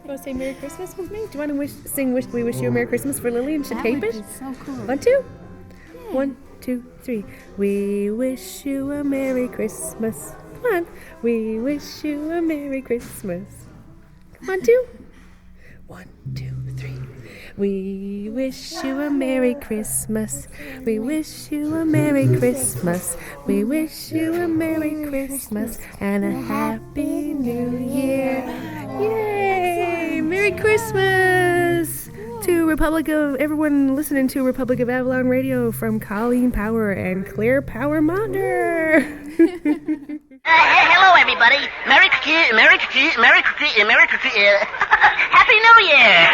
You want to say Merry Christmas with me? Do you want to sing We Wish You a Merry Christmas for Lillian? Should tape it? That would be so cool. 1, 2? Yeah. 1, 2, 3. We wish you a Merry Christmas. Come on. We wish you a Merry Christmas. Come on, 2. 1, 2, 3. We wish you a Merry Christmas. We wish you a Merry Christmas. We wish you a Merry Christmas and a Happy New Year. Yay! Merry Christmas to everyone listening to Republic of Avalon Radio from Colleen Power and Clare Power Monder. Hello, everybody. Happy New Year.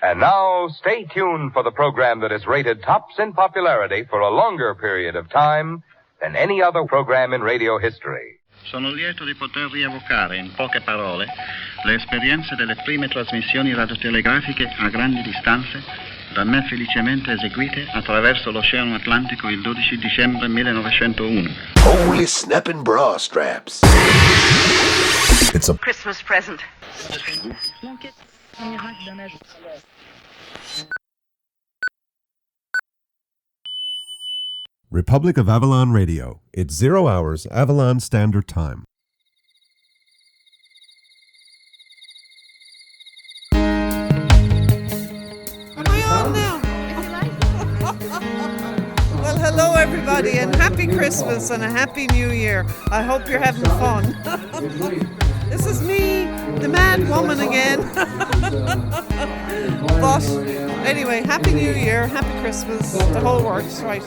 And now, stay tuned for the program that is rated tops in popularity for a longer period of time than any other program in radio history. Sono lieto di poter rievocare in poche parole le esperienze delle prime trasmissioni radiotelegrafiche a grandi distanze da me felicemente eseguite attraverso l'Oceano Atlantico il 12 dicembre 1901. Holy snapping bra straps. It's a Christmas present. Republic of Avalon Radio. It's 0 hours, Avalon Standard Time. Am I on now? Well, hello everybody, and happy Christmas and a happy New Year. I hope you're having fun. This is me, the mad woman again. But anyway, happy New Year, happy Christmas, the whole works, right?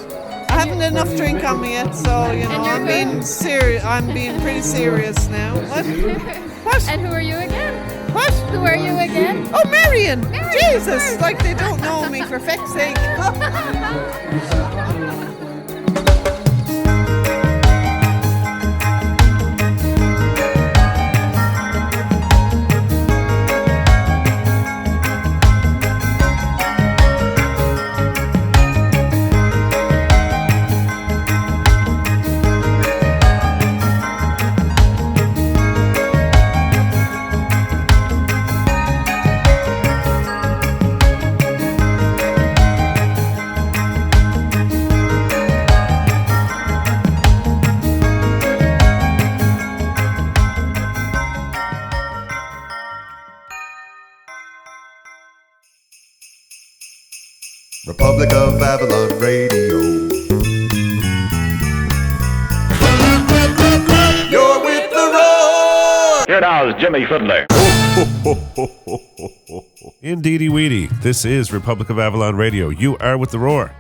I haven't enough drink on me yet, so I'm being serious. I'm being pretty serious now. What? What? And who are you again? What? Who are you again? Oh, Marian! Jesus! Like they don't know me, for feck's sake. Republic of Avalon Radio. You're with the roar. Here now is Jimmy Fidler. Indeedy weedy. This is Republic of Avalon Radio. You are with the roar.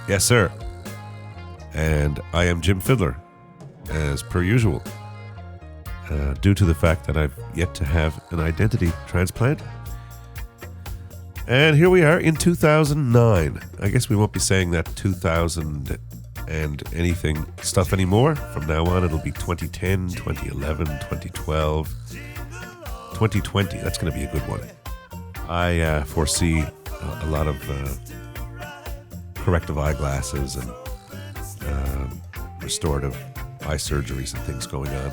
Yes, sir. And I am Jim Fidler, as per usual. Due to the fact that I've yet to have an identity transplant. And here we are in 2009. I guess we won't be saying that 2000 and anything stuff anymore. From now on, it'll be 2010, 2011, 2012, 2020. That's going to be a good one. I foresee a lot of corrective eyeglasses and restorative eye surgeries and things going on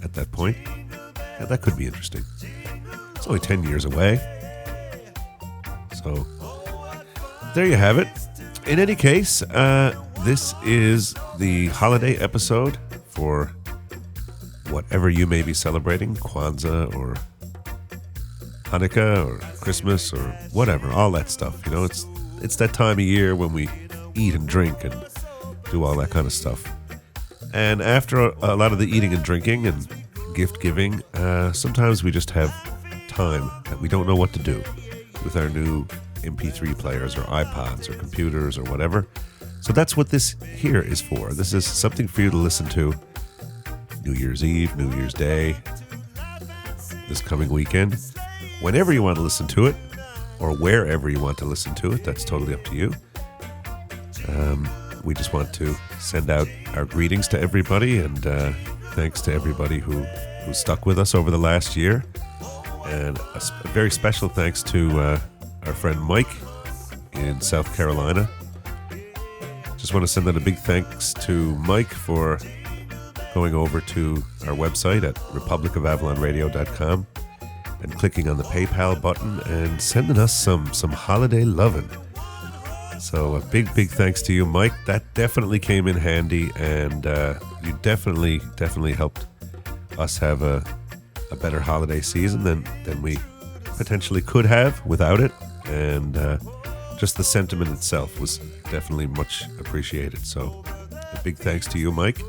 at that point. Yeah, that could be interesting. It's only 10 years away. So, there you have it. In any case, this is the holiday episode for whatever you may be celebrating, Kwanzaa or Hanukkah or Christmas or whatever, all that stuff. You know, it's that time of year when we eat and drink and do all that kind of stuff. And after a lot of the eating and drinking and gift giving, sometimes we just have time that we don't know what to do with our new MP3 players or iPods or computers or whatever. So that's what this here is for. This is something for you to listen to New Year's Eve, New Year's Day, this coming weekend. Whenever you want to listen to it, or wherever you want to listen to it, that's totally up to you. We just want to send out our greetings to everybody, and thanks to everybody who stuck with us over the last year. And a very special thanks to our friend Mike in South Carolina. Just want to send out a big thanks to Mike for going over to our website at republicofavalonradio.com and clicking on the PayPal button and sending us some holiday loving. So a big thanks to you, Mike. That definitely came in handy, and you definitely helped us have a better holiday season than we potentially could have without it. And just the sentiment itself was definitely much appreciated. So a big thanks to you, Mike.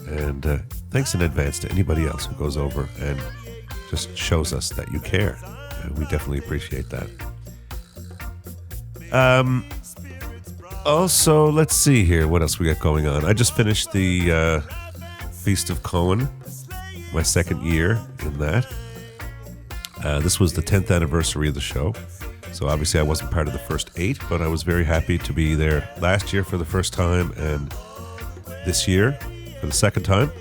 And thanks in advance to anybody else who goes over and just shows us that you care. We definitely appreciate that. Also, let's see here. What else we got going on? I just finished the Feast of Cohen, my second year in that. This was the 10th anniversary of the show. So obviously I wasn't part of the first 8, but I was very happy to be there last year for the first time and this year for the second time.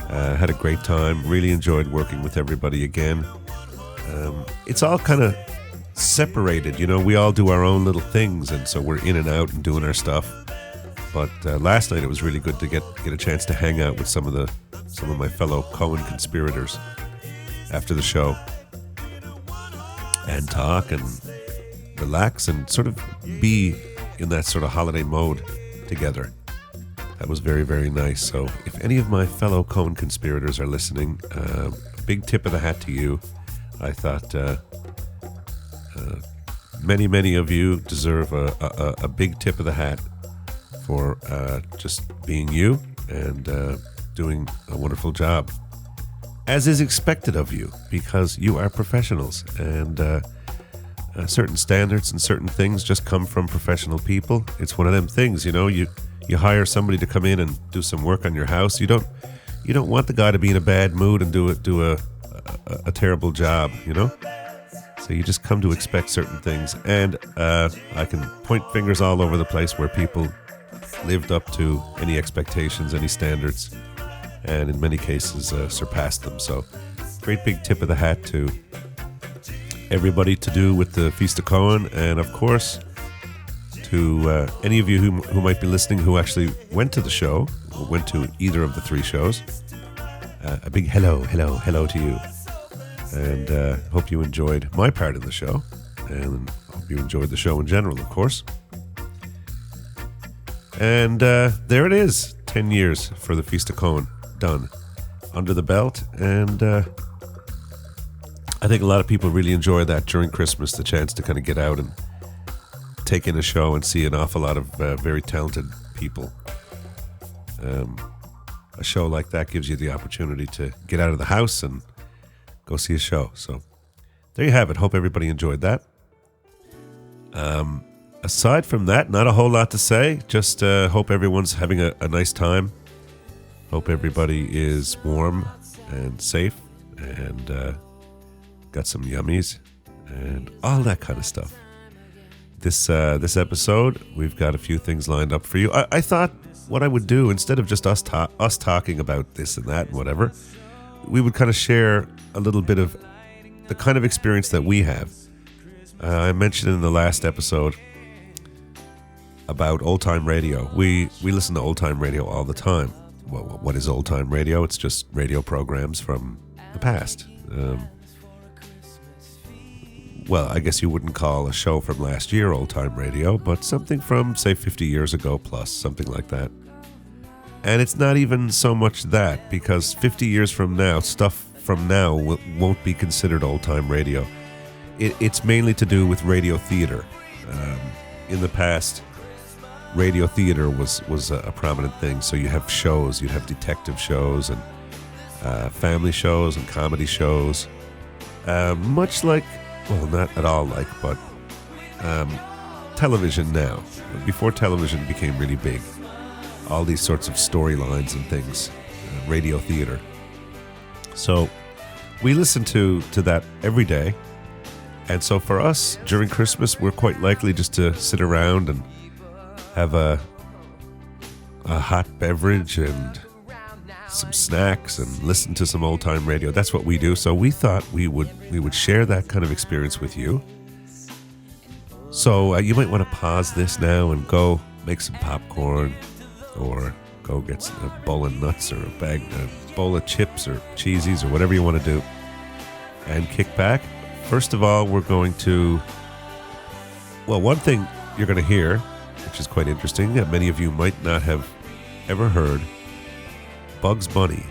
Had a great time. Really enjoyed working with everybody again. It's all kind of separated, you know. We all do our own little things, and so we're in and out and doing our stuff. But last night it was really good to get a chance to hang out with some of my fellow Cohen conspirators after the show and talk and relax and sort of be in that sort of holiday mode together. That was very, very nice. So if any of my fellow Cohen conspirators are listening, a big tip of the hat to you. I thought many of you deserve a big tip of the hat for just being you and doing a wonderful job, as is expected of you, because you are professionals, and certain standards and certain things just come from professional people. It's one of them things, you know. You hire somebody to come in and do some work on your house. You don't want the guy to be in a bad mood and do a terrible job, you know. So you just come to expect certain things, and I can point fingers all over the place where people lived up to any expectations, any standards, and in many cases surpassed them. So great big tip of the hat to everybody to do with the Feast of Cohen, and of course to any of you who might be listening who actually went to the show, or went to either of the 3 shows. A big hello to you. And hope you enjoyed my part of the show, and hope you enjoyed the show in general, of course. And there it is, 10 years for the Feast of Cohen done, under the belt. And I think a lot of people really enjoy that during Christmas, the chance to kind of get out and take in a show and see an awful lot of very talented people. A show like that gives you the opportunity to get out of the house and go see a show. So there you have it. Hope everybody enjoyed that. Aside from that, not a whole lot to say. Just hope everyone's having a nice time. Hope everybody is warm and safe and got some yummies and all that kind of stuff. This episode, we've got a few things lined up for you. I thought what I would do, instead of just us talking about this and that and whatever, we would kind of share a little bit of the kind of experience that we have. I mentioned in the last episode about old-time radio. We listen to old-time radio all the time. Well, what is old-time radio? It's just radio programs from the past. Well, I guess you wouldn't call a show from last year old-time radio, but something from, say, 50 years ago plus, something like that. And it's not even so much that, because 50 years from now, stuff from now won't be considered old-time radio. It's mainly to do with radio theater. In the past, radio theater was a prominent thing. So you have shows, you'd have detective shows and family shows and comedy shows. Much like, well, not at all like, but television now. Before television became really big, all these sorts of storylines and things, radio theater. So we listen to that every day. And so for us, during Christmas, we're quite likely just to sit around and have a hot beverage and some snacks and listen to some old-time radio. That's what we do. So we thought we would share that kind of experience with you. So you might want to pause this now and go make some popcorn, or go get a bowl of nuts or a bowl of chips or cheesies or whatever you want to do. and kick back. First of all, we're going to... Well, one thing you're going to hear, which is quite interesting, that many of you might not have ever heard, Bugs Bunny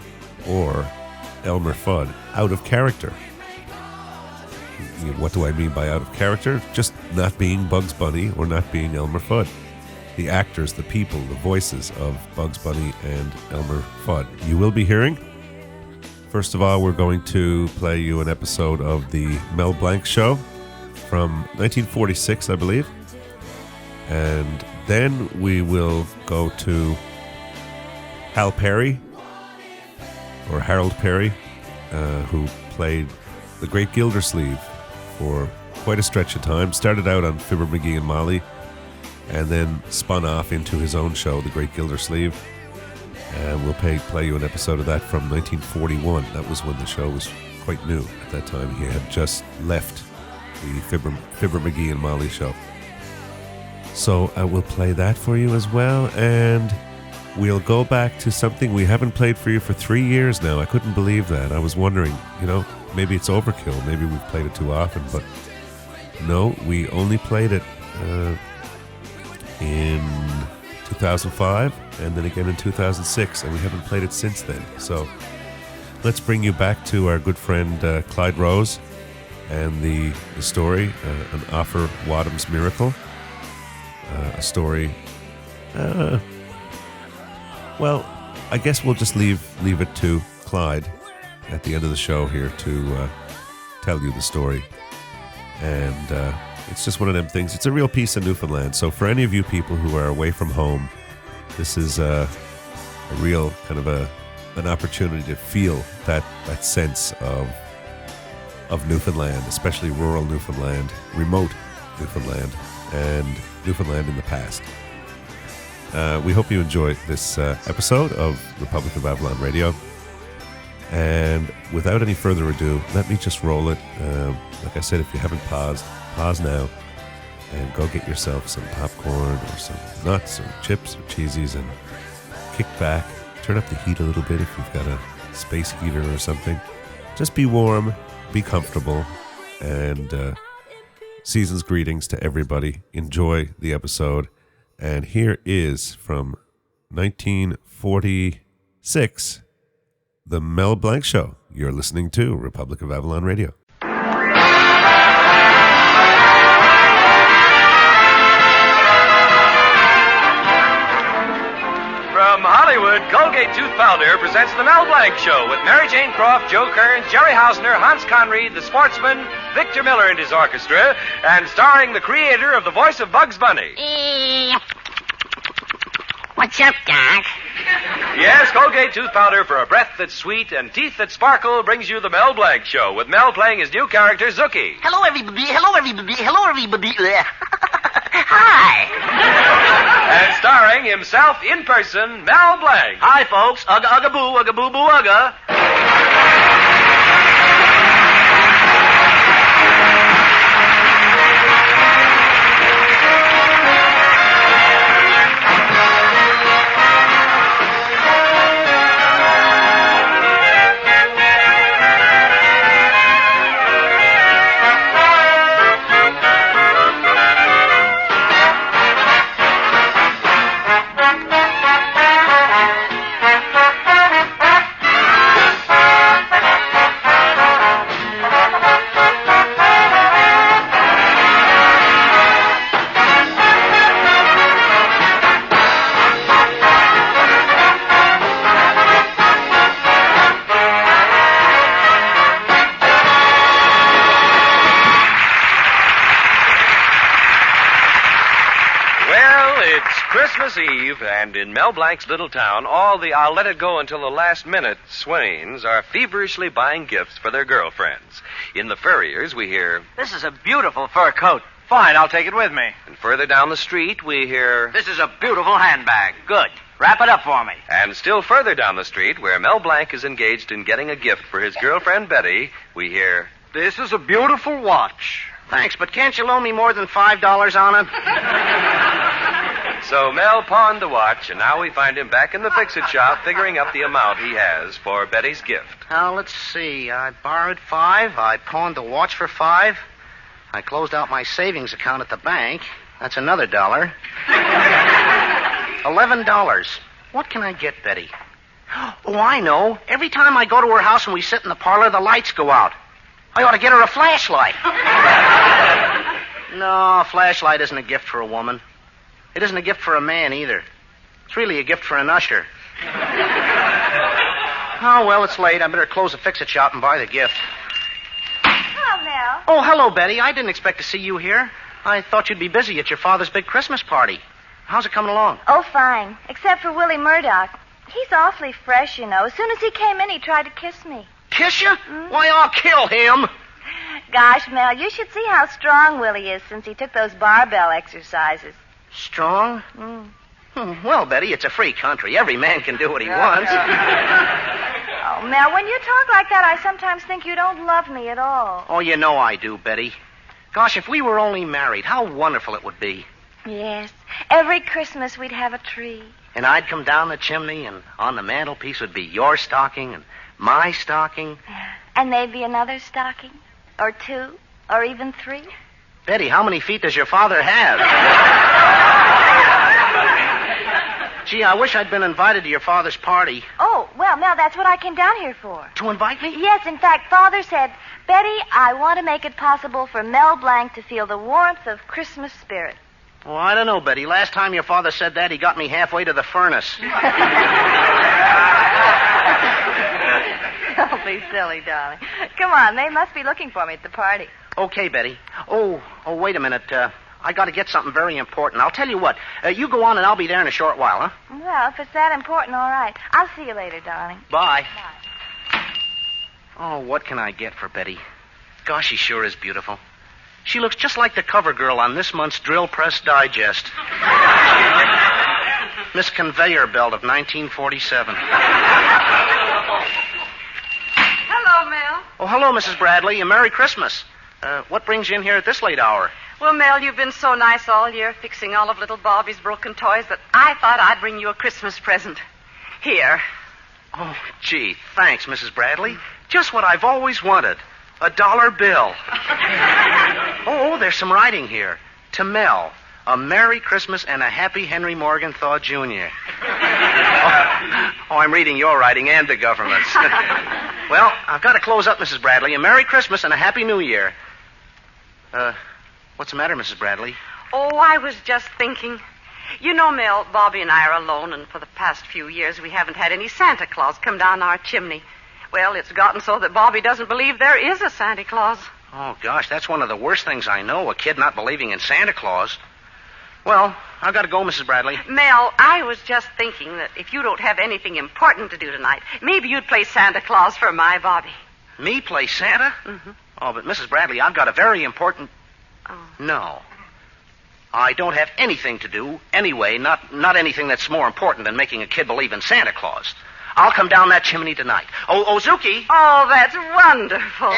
or Elmer Fudd out of character. What do I mean by out of character? Just not being Bugs Bunny or not being Elmer Fudd. The actors, the people, the voices of Bugs Bunny and Elmer Fudd. You will be hearing. First of all, we're going to play you an episode of the Mel Blanc Show from 1946, I believe. And then we will go to Hal Perry, or Harold Perry, who played the Great Gildersleeve for quite a stretch of time. Started out on Fibber, McGee and Molly, and then spun off into his own show, The Great Gildersleeve. And we'll play you an episode of that from 1941. That was when the show was quite new at that time. He had just left the Fibber, McGee and Molly show. So I will play that for you as well, and we'll go back to something we haven't played for you for 3 years now. I couldn't believe that. I was wondering, maybe it's overkill. Maybe we've played it too often, but no, we only played it in 2005 and then again in 2006, and we haven't played it since then. So let's bring you back to our good friend Clyde Rose and the story, An Offer Wadham's Miracle. A story, well, I guess we'll just leave it to Clyde at the end of the show here to tell you the story. And it's just one of them things. It's a real piece of Newfoundland. So for any of you people who are away from home, this is a real kind of an opportunity to feel that sense of Newfoundland, especially rural Newfoundland, remote Newfoundland, and Newfoundland in the past. We hope you enjoy this episode of Republic of Avalon Radio. And without any further ado, let me just roll it. Like I said, if you haven't paused, pause now and go get yourself some popcorn or some nuts or chips or cheesies and kick back. Turn up the heat a little bit if you've got a space heater or something. Just be warm, be comfortable, and season's greetings to everybody. Enjoy the episode. And here is from 1946, The Mel Blanc Show. You're listening to Republic of Avalon Radio. From Hollywood, Colgate Tooth Powder presents The Mel Blanc Show with Mary Jane Croft, Joe Kearns, Jerry Hausner, Hans Conried, the sportsman, Victor Miller and his orchestra, and starring the creator of the voice of Bugs Bunny. What's up, Doc? Yes, Colgate Tooth Powder for a breath that's sweet and teeth that sparkle brings you The Mel Blanc Show with Mel playing his new character, Zookie. Hello, everybody. Hello, everybody. Hello, everybody. Hi. And starring himself in person, Mel Blanc. Hi, folks. Ugga, ugga, boo, ugga, boo, boo, ugga. Eve, and in Mel Blanc's little town, all the I'll let it go until the last minute swains are feverishly buying gifts for their girlfriends. In the Furriers, we hear, This is a beautiful fur coat. Fine, I'll take it with me. And further down the street, we hear, This is a beautiful handbag. Good. Wrap it up for me. And still further down the street, where Mel Blanc is engaged in getting a gift for his girlfriend Betty, we hear, This is a beautiful watch. Thanks, but can't you loan me more than $5 on it? So Mel pawned the watch, and now we find him back in the Fixit Shop figuring up the amount he has for Betty's gift. Now, let's see. I borrowed $5. I pawned the watch for $5. I closed out my savings account at the bank. That's another $1. $11. What can I get, Betty? Oh, I know. Every time I go to her house and we sit in the parlor, the lights go out. I ought to get her a flashlight. No, a flashlight isn't a gift for a woman. It isn't a gift for a man, either. It's really a gift for an usher. Oh, well, it's late. I better close the Fixit Shop and buy the gift. Hello, Mel. Oh, hello, Betty. I didn't expect to see you here. I thought you'd be busy at your father's big Christmas party. How's it coming along? Oh, fine. Except for Willie Murdoch. He's awfully fresh, you know. As soon as he came in, he tried to kiss me. Kiss you? Why, I'll kill him. Gosh, Mel, you should see how strong Willie is since he took those barbell exercises. Strong? Well, Betty, it's a free country. Every man can do what he wants. Oh, Mel, when you talk like that, I sometimes think you don't love me at all. Oh, you know I do, Betty. Gosh, if we were only married, how wonderful it would be. Yes. Every Christmas we'd have a tree. And I'd come down the chimney, and on the mantelpiece would be your stocking and my stocking. And maybe another stocking. Or 2. Or even 3. Betty, how many feet does your father have? Gee, I wish I'd been invited to your father's party. Oh, well, Mel, that's what I came down here for. To invite me? Yes, in fact, Father said, Betty, I want to make it possible for Mel Blanc to feel the warmth of Christmas spirit. Oh, I don't know, Betty. Last time your father said that, he got me halfway to the furnace. Don't be silly, darling. Come on, they must be looking for me at the party. Okay, Betty. Oh, wait a minute. I got to get something very important. I'll tell you what. You go on and I'll be there in a short while, huh? Well, if it's that important, all right. I'll see you later, darling. Bye. Oh, what can I get for Betty? Gosh, she sure is beautiful. She looks just like the cover girl on this month's Drill Press Digest. Miss Conveyor Belt of 1947. Hello, Mel. Oh, hello, Mrs. Bradley. Merry Christmas. What brings you in here at this late hour? Well, Mel, you've been so nice all year fixing all of little Bobby's broken toys that I thought I'd bring you a Christmas present. Here. Oh, gee, thanks, Mrs. Bradley. Just what I've always wanted. A $1 bill. Oh, there's some writing here. To Mel, a Merry Christmas and a Happy Henry Morgenthau Jr. Oh, I'm reading your writing and the government's. Well, I've got to close up, Mrs. Bradley. A Merry Christmas and a Happy New Year. What's the matter, Mrs. Bradley? Oh, I was just thinking. You know, Mel, Bobby and I are alone, and for the past few years we haven't had any Santa Claus come down our chimney. Well, it's gotten so that Bobby doesn't believe there is a Santa Claus. Oh, gosh, that's one of the worst things I know, a kid not believing in Santa Claus. Well, I've got to go, Mrs. Bradley. Mel, I was just thinking that if you don't have anything important to do tonight, maybe you'd play Santa Claus for my Bobby. Me play Santa? Mm-hmm. Oh, but Mrs. Bradley, I've got a very important... Oh. No. I don't have anything to do, anyway, not anything that's more important than making a kid believe in Santa Claus. I'll come down that chimney tonight. Oh, Zuki. Oh, that's wonderful.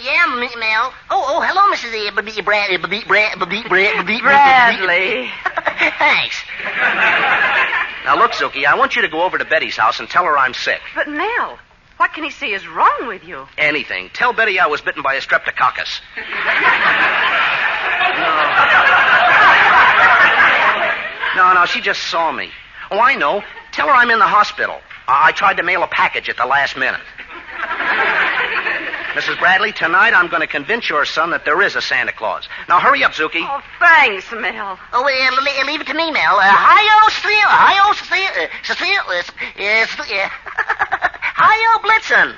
Yeah, Mel. Oh, hello, Mrs. Bradley. Thanks. Now, look, Zuki, I want you to go over to Betty's house and tell her I'm sick. But, Mel, what can he see is wrong with you? Anything. Tell Betty I was bitten by a streptococcus. No, she just saw me. Oh, I know. Tell her I'm in the hospital. I tried to mail a package at the last minute. Mrs. Bradley, tonight I'm going to convince your son that there is a Santa Claus. Now, hurry up, Zuki. Oh, thanks, Mel. Oh, leave it to me, Mel. Hi-yo, Hi-yo, Blitzen.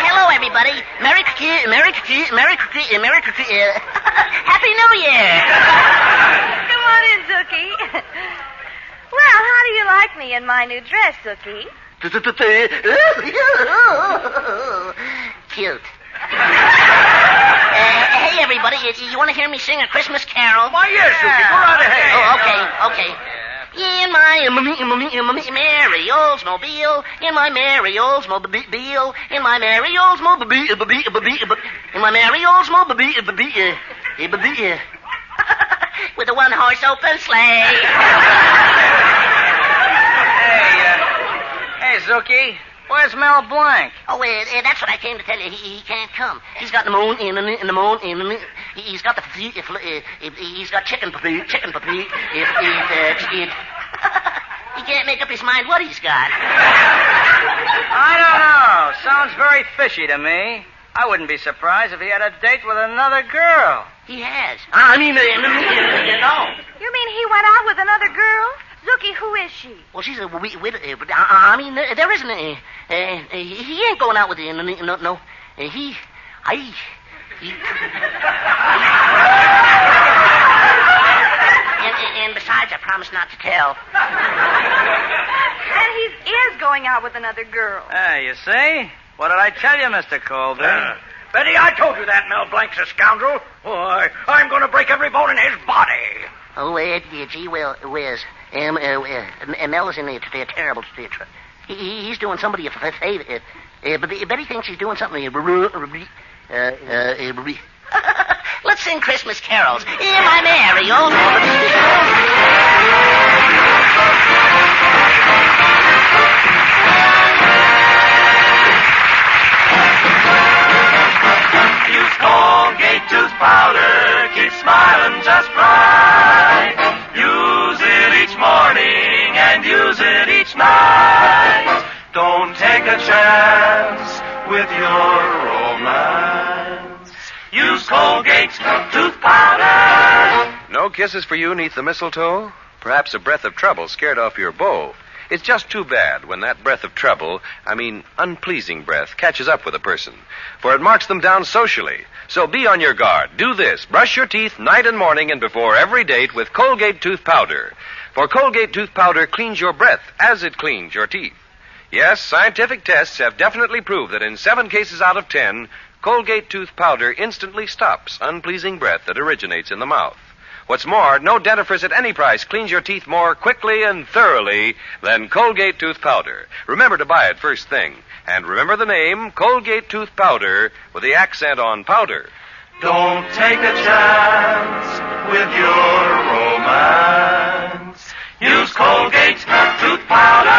Hello, everybody. Happy New Year. Come on in, Zookie. Well, how do you like me in my new dress, Zookie? Cute. Hey, everybody, you want to hear me sing a Christmas carol? Why, yes, Suki. Go right ahead. Oh, okay. In my merry Oldsmobile, in my merry Oldsmobile, in my merry Oldsmobile, in my merry Oldsmobile, with a one-horse open sleigh. Hey, Zookie, where's Mel Blanc? Oh, that's what I came to tell you. He can't come. He's got the moon in the moon in. He's got he's got chicken puppy. He can't make up his mind what he's got. I don't know. Sounds very fishy to me. I wouldn't be surprised if he had a date with another girl. He has. I mean, no. You mean he went out with another girl? Zookie, who is she? Well, she's a widow. But I mean, there isn't a. He ain't going out with the. No. And besides, I promised not to tell. And he is going out with another girl. You see? What did I tell you, Mr. Colby? Betty, I told you that Mel Blanc's a scoundrel. Why, I'm going to break every bone in his body. Oh, gee, Wiz. Mel is in a terrible state. He's doing somebody a favor. Betty thinks he's doing something. Let's sing Christmas carols. In my merry old Use Colgate tooth powder, keep smiling just right. Use it each morning and use it each night. Don't take a chance with your romance. Use Colgate's tooth powder. No kisses for you neath the mistletoe? Perhaps a breath of trouble scared off your beau. It's just too bad when that breath of trouble, unpleasing breath, catches up with a person. For it marks them down socially. So be on your guard. Do this. Brush your teeth night and morning and before every date with Colgate tooth powder. For Colgate tooth powder cleans your breath as it cleans your teeth. Yes, scientific tests have definitely proved that in 7 cases out of 10, Colgate tooth powder instantly stops unpleasing breath that originates in the mouth. What's more, no dentifrice at any price cleans your teeth more quickly and thoroughly than Colgate tooth powder. Remember to buy it first thing. And remember the name, Colgate tooth powder, with the accent on powder. Don't take a chance with your romance. Use Colgate's tooth powder.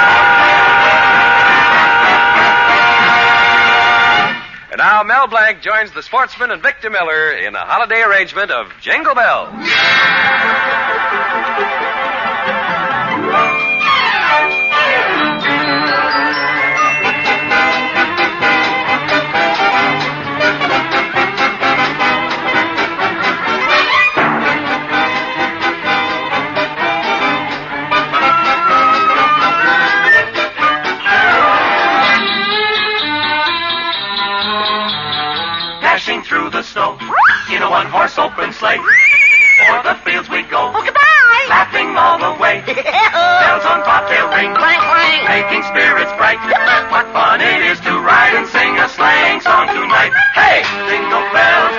And now Mel Blanc joins the sportsman and Victor Miller in a holiday arrangement of Jingle Bells. Through the snow in a one-horse open sleigh. O'er the fields we go. Oh, goodbye. Laughing all the way. Bells on bobtail ring. Clang, clang. Making spirits bright. What fun it is to ride and sing a sleighing song tonight. Hey! Jingle bells,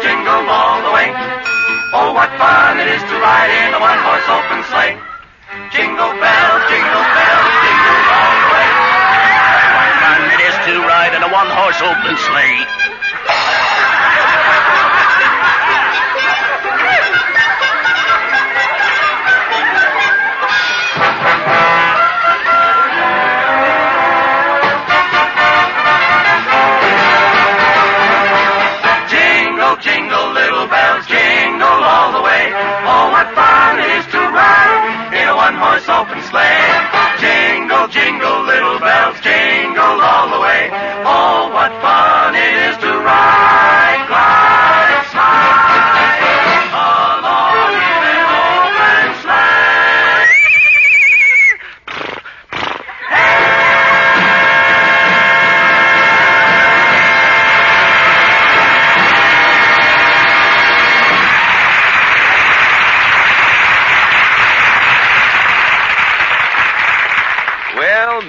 jingle all the way. Oh, what fun it is to ride in a one-horse open sleigh. Jingle bells, jingle all the way. What fun it is to ride in a one-horse open sleigh. Jingle, little bells, jingle all the way. Oh, what fun it is to ride in a one-horse open sleigh. Jingle, jingle, little bells, jingle all the way. Oh, what fun it is to ride, glide, slide along in an open sleigh.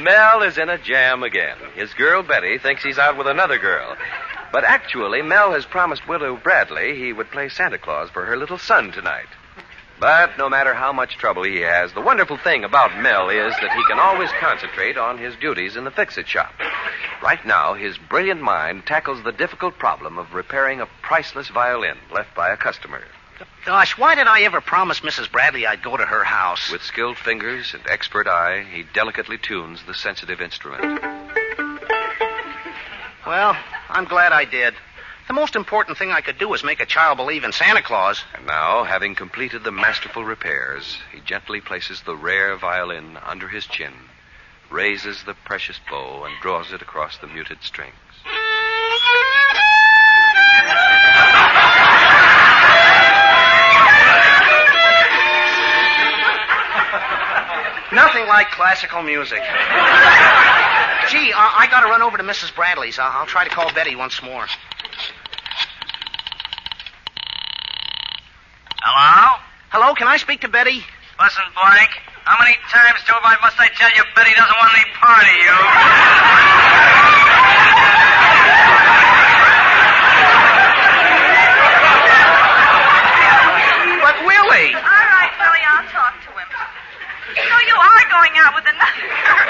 Mel is in a jam again. His girl, Betty, thinks he's out with another girl. But actually, Mel has promised Widow Bradley he would play Santa Claus for her little son tonight. But no matter how much trouble he has, the wonderful thing about Mel is that he can always concentrate on his duties in the Fixit Shop. Right now, his brilliant mind tackles the difficult problem of repairing a priceless violin left by a customer. Gosh, why did I ever promise Mrs. Bradley I'd go to her house? With skilled fingers and expert eye, he delicately tunes the sensitive instrument. Well, I'm glad I did. The most important thing I could do was make a child believe in Santa Claus. And now, having completed the masterful repairs, he gently places the rare violin under his chin, raises the precious bow, and draws it across the muted strings. Nothing like classical music. Gee, I gotta run over to Mrs. Bradley's. I'll try to call Betty once more. Hello? Hello, can I speak to Betty? Listen, Blank, how many times must I tell you Betty doesn't want any part of you? But Willie! All right, Willie, I'll talk to him. So you are going out with another girl.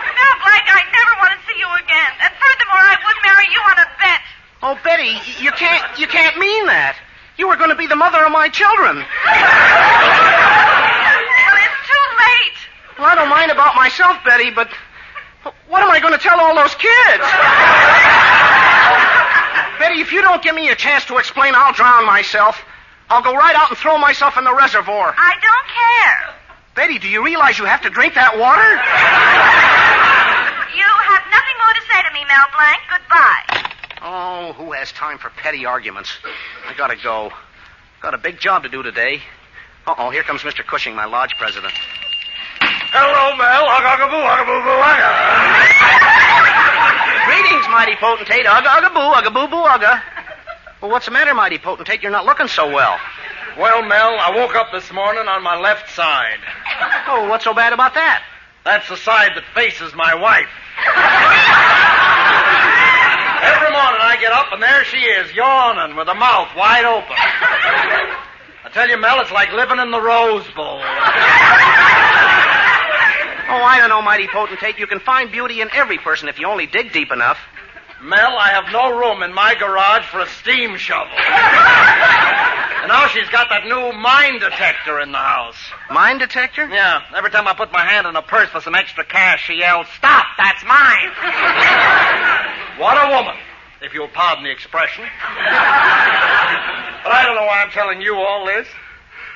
No, Blank, I never want to see you again. And furthermore, I would marry you on a bet. Oh, Betty, you can't mean that. You were going to be the mother of my children. Well, it's too late. Well, I don't mind about myself, Betty, but what am I going to tell all those kids? Betty, if you don't give me a chance to explain, I'll drown myself. I'll go right out and throw myself in the reservoir. I don't care. Betty, do you realize you have to drink that water? You have nothing more to say to me, Mel Blanc. Goodbye. Oh, who has time for petty arguments? I gotta go. Got a big job to do today. Uh-oh, here comes Mr. Cushing, my lodge president. Hello, Mel. Ugga-boo, ugga-boo-boo, ugga. Greetings, mighty potentate. Ugga-ugga-boo, ugga-boo-boo, ugga. Well, what's the matter, mighty potentate? You're not looking so well. Well, Mel, I woke up this morning on my left side. Oh, what's so bad about that? That's the side that faces my wife. Every morning I get up and there she is, yawning with her mouth wide open. I tell you, Mel, it's like living in the Rose Bowl. Oh, I don't know, mighty potentate. You can find beauty in every person if you only dig deep enough. Mel, I have no room in my garage for a steam shovel. And now she's got that new mine detector in the house. Mine detector? Yeah. Every time I put my hand in a purse for some extra cash, she yells, "Stop! That's mine!" What a woman, if you'll pardon the expression. But I don't know why I'm telling you all this.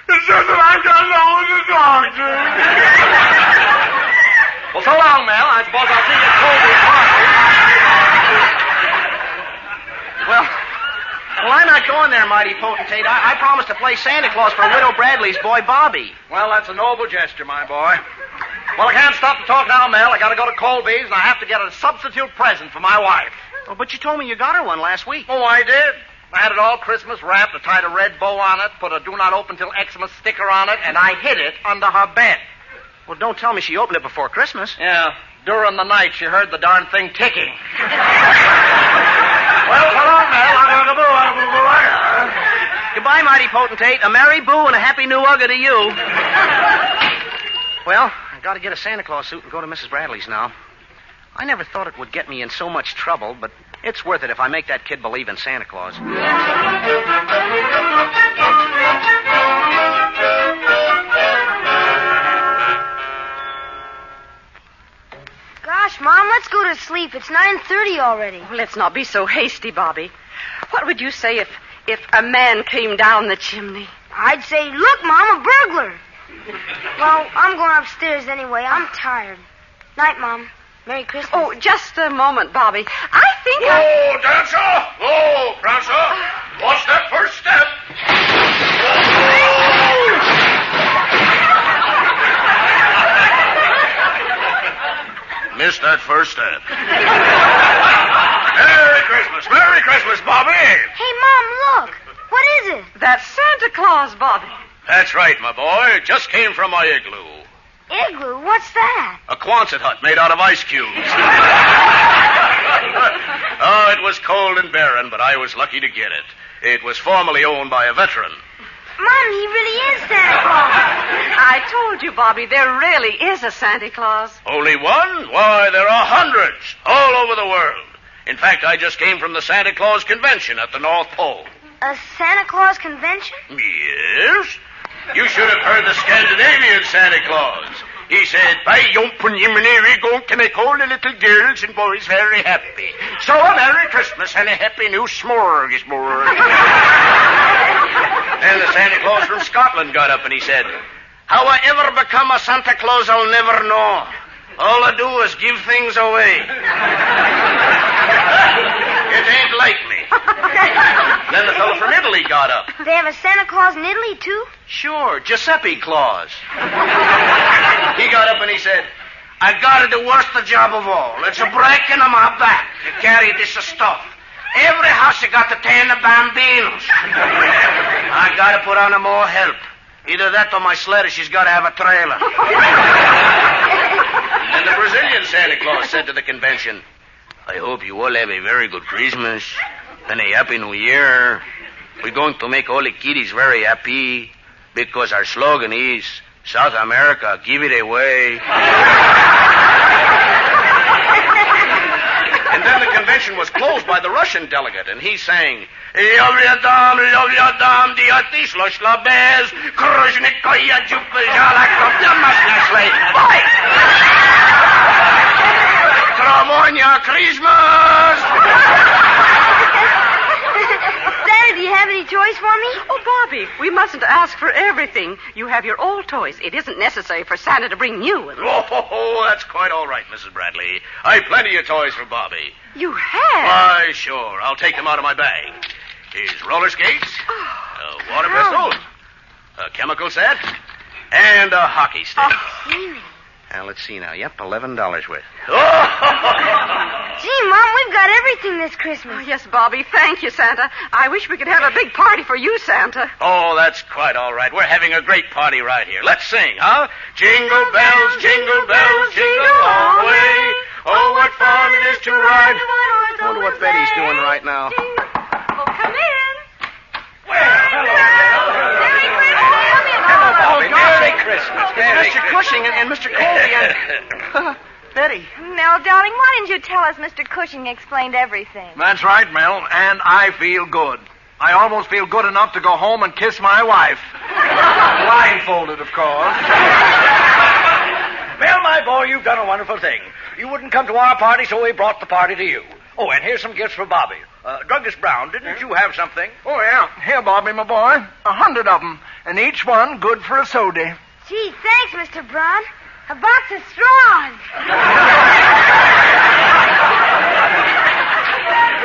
It's just that I've got no one to talk to. Well, so long, Mel. I suppose I'll see you at Colgate party. Well, I'm not going there, mighty potentate. I promised to play Santa Claus for Widow Bradley's boy, Bobby. Well, that's a noble gesture, my boy. Well, I can't stop to talk now, Mel. I got to go to Colby's, and I have to get a substitute present for my wife. Oh, but you told me you got her one last week. Oh, I did. I had it all Christmas wrapped. I tied a red bow on it, put a do not open till Xmas sticker on it, and I hid it under her bed. Well, don't tell me she opened it before Christmas. Yeah. During the night, she heard the darn thing ticking. Well, so long, Mel. Goodbye, mighty potentate. A merry boo and a happy new ugga to you. Well, I got to get a Santa Claus suit and go to Mrs. Bradley's now. I never thought it would get me in so much trouble, but it's worth it if I make that kid believe in Santa Claus. Gosh, Mom, let's go to sleep. It's 9:30 already. Oh, let's not be so hasty, Bobby. What would you say if a man came down the chimney? I'd say, look, Mom, a burglar. Well, I'm going upstairs anyway. I'm tired. Night, Mom. Merry Christmas. Oh, just a moment, Bobby. I think Whoa, Dancer! Whoa, Prancer! Watch that first step. Missed that first step. Merry Christmas. Merry Christmas, Bobby. Hey, Mom, look. What is it? That's Santa Claus, Bobby. That's right, my boy. Just came from my igloo. Igloo? What's that? A Quonset hut made out of ice cubes. Oh, it was cold and barren, but I was lucky to get it. It was formerly owned by a veteran. Mom, he really is Santa Claus. I told you, Bobby, there really is a Santa Claus. Only one? Why, there are hundreds all over the world. In fact, I just came from the Santa Claus convention at the North Pole. A Santa Claus convention? Yes? You should have heard the Scandinavian Santa Claus. He said, "By Yompunimini, we're going to make all the little girls and boys very happy. So a Merry Christmas and a Happy New Smorgasbord." Then the Santa Claus from Scotland got up and he said, "How I ever become a Santa Claus, I'll never know. All I do is give things away. It ain't like me." Then the fellow from Italy got up. They have a Santa Claus in Italy, too? Sure, Giuseppe Claus. He got up and he said, "I gotta do worst the job of all. It's a breaking on my back to carry this stuff. Every house you got to tend the bambinos. I gotta put on a more help. Either that or my sled, she's gotta have a trailer." And the Brazilian Santa Claus said to the convention, "I hope you all have a very good Christmas and a Happy New Year. We're going to make all the kiddies very happy because our slogan is, South America, give it away." And then the convention was closed by the Russian delegate, and he sang, "Love ya dam, diati slosh la bez, kruzhnikoya jupajala krapyamasnasle." Bye! Tramonia Christmas! Santa, do you have any toys for me? Oh, Bobby, we mustn't ask for everything. You have your old toys. It isn't necessary for Santa to bring new ones. Oh, that's quite all right, Mrs. Bradley. I've plenty of toys for Bobby. You have? Why, sure. I'll take them out of my bag. Here's roller skates, a water pistol, a chemical set, and a hockey stick. Now, let's see now. Yep, $11 worth. Gee, Mom, we've got everything this Christmas. Oh, yes, Bobby. Thank you, Santa. I wish we could have a big party for you, Santa. Oh, that's quite all right. We're having a great party right here. Let's sing, huh? Jingle bells, jingle all the way. Oh, what fun it is to ride. I wonder what Betty's doing right now. Oh, come in. Merry Christmas. Mr. Cushing and Mr. Colby and... Betty. Mel, darling, why didn't you tell us Mr. Cushing explained everything? That's right, Mel, and I feel good. I almost feel good enough to go home and kiss my wife. Blindfolded, of course. Mel, my boy, you've done a wonderful thing. You wouldn't come to our party, so we brought the party to you. Oh, and here's some gifts for Bobby. Douglas Brown, didn't you have something? Oh, yeah. Here, Bobby, my boy. 100 of them, and each one good for a soda. Gee, thanks, Mr. Brown. A box of straws.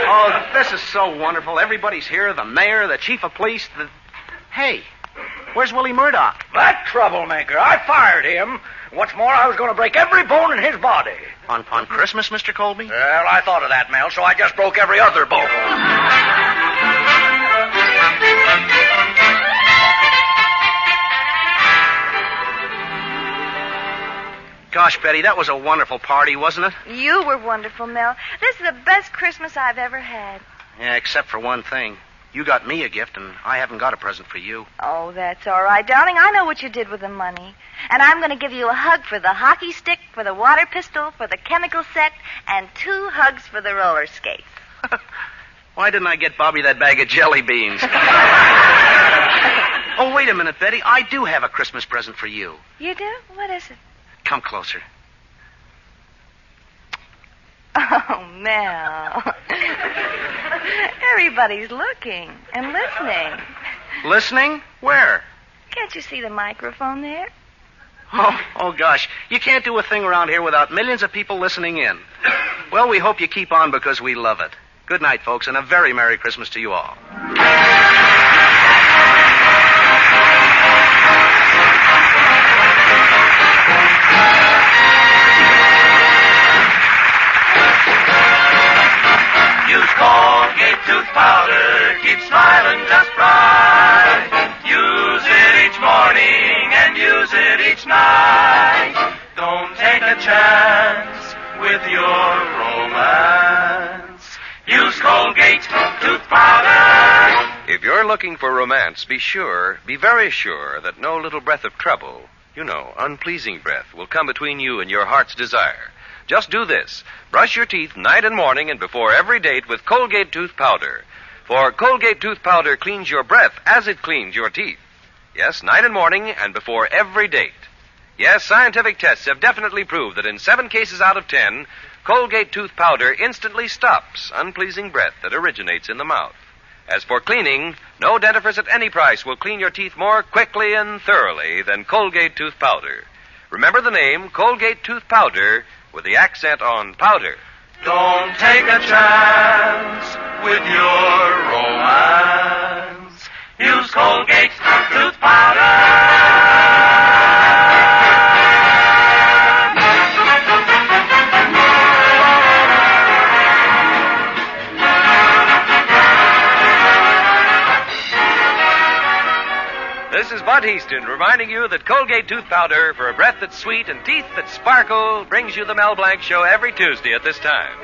Oh, this is so wonderful. Everybody's here. The mayor, the chief of police, the... Hey, where's Willie Murdoch? That troublemaker. I fired him. What's more, I was going to break every bone in his body. On Christmas, Mr. Colby? Well, I thought of that, Mel, so I just broke every other bone. Gosh, Betty, that was a wonderful party, wasn't it? You were wonderful, Mel. This is the best Christmas I've ever had. Yeah, except for one thing. You got me a gift, and I haven't got a present for you. Oh, that's all right, darling. I know what you did with the money. And I'm going to give you a hug for the hockey stick, for the water pistol, for the chemical set, and 2 hugs for the roller skates. Why didn't I get Bobby that bag of jelly beans? Oh, wait a minute, Betty. I do have a Christmas present for you. You do? What is it? Come closer. Oh, Mel. Everybody's looking and listening. Listening? Where? Can't you see the microphone there? Oh, gosh. You can't do a thing around here without millions of people listening in. Well, we hope you keep on because we love it. Good night, folks, and a very Merry Christmas to you all. Use Colgate tooth powder, keep smiling just right. Use it each morning and use it each night. Don't take a chance with your romance. If you're looking for romance, be very sure that no little breath of trouble, unpleasing breath, will come between you and your heart's desire. Just do this. Brush your teeth night and morning and before every date with Colgate Tooth Powder. For Colgate Tooth Powder cleans your breath as it cleans your teeth. Yes, night and morning and before every date. Yes, scientific tests have definitely proved that in 7 cases out of 10, Colgate Tooth Powder instantly stops unpleasing breath that originates in the mouth. As for cleaning, no dentifrice at any price will clean your teeth more quickly and thoroughly than Colgate Tooth Powder. Remember the name Colgate Tooth Powder with the accent on powder. Don't take a chance with your romance. Use Colgate Tooth Powder. This is Bud Easton reminding you that Colgate Tooth Powder for a breath that's sweet and teeth that sparkle brings you the Mel Blanc Show every Tuesday at this time.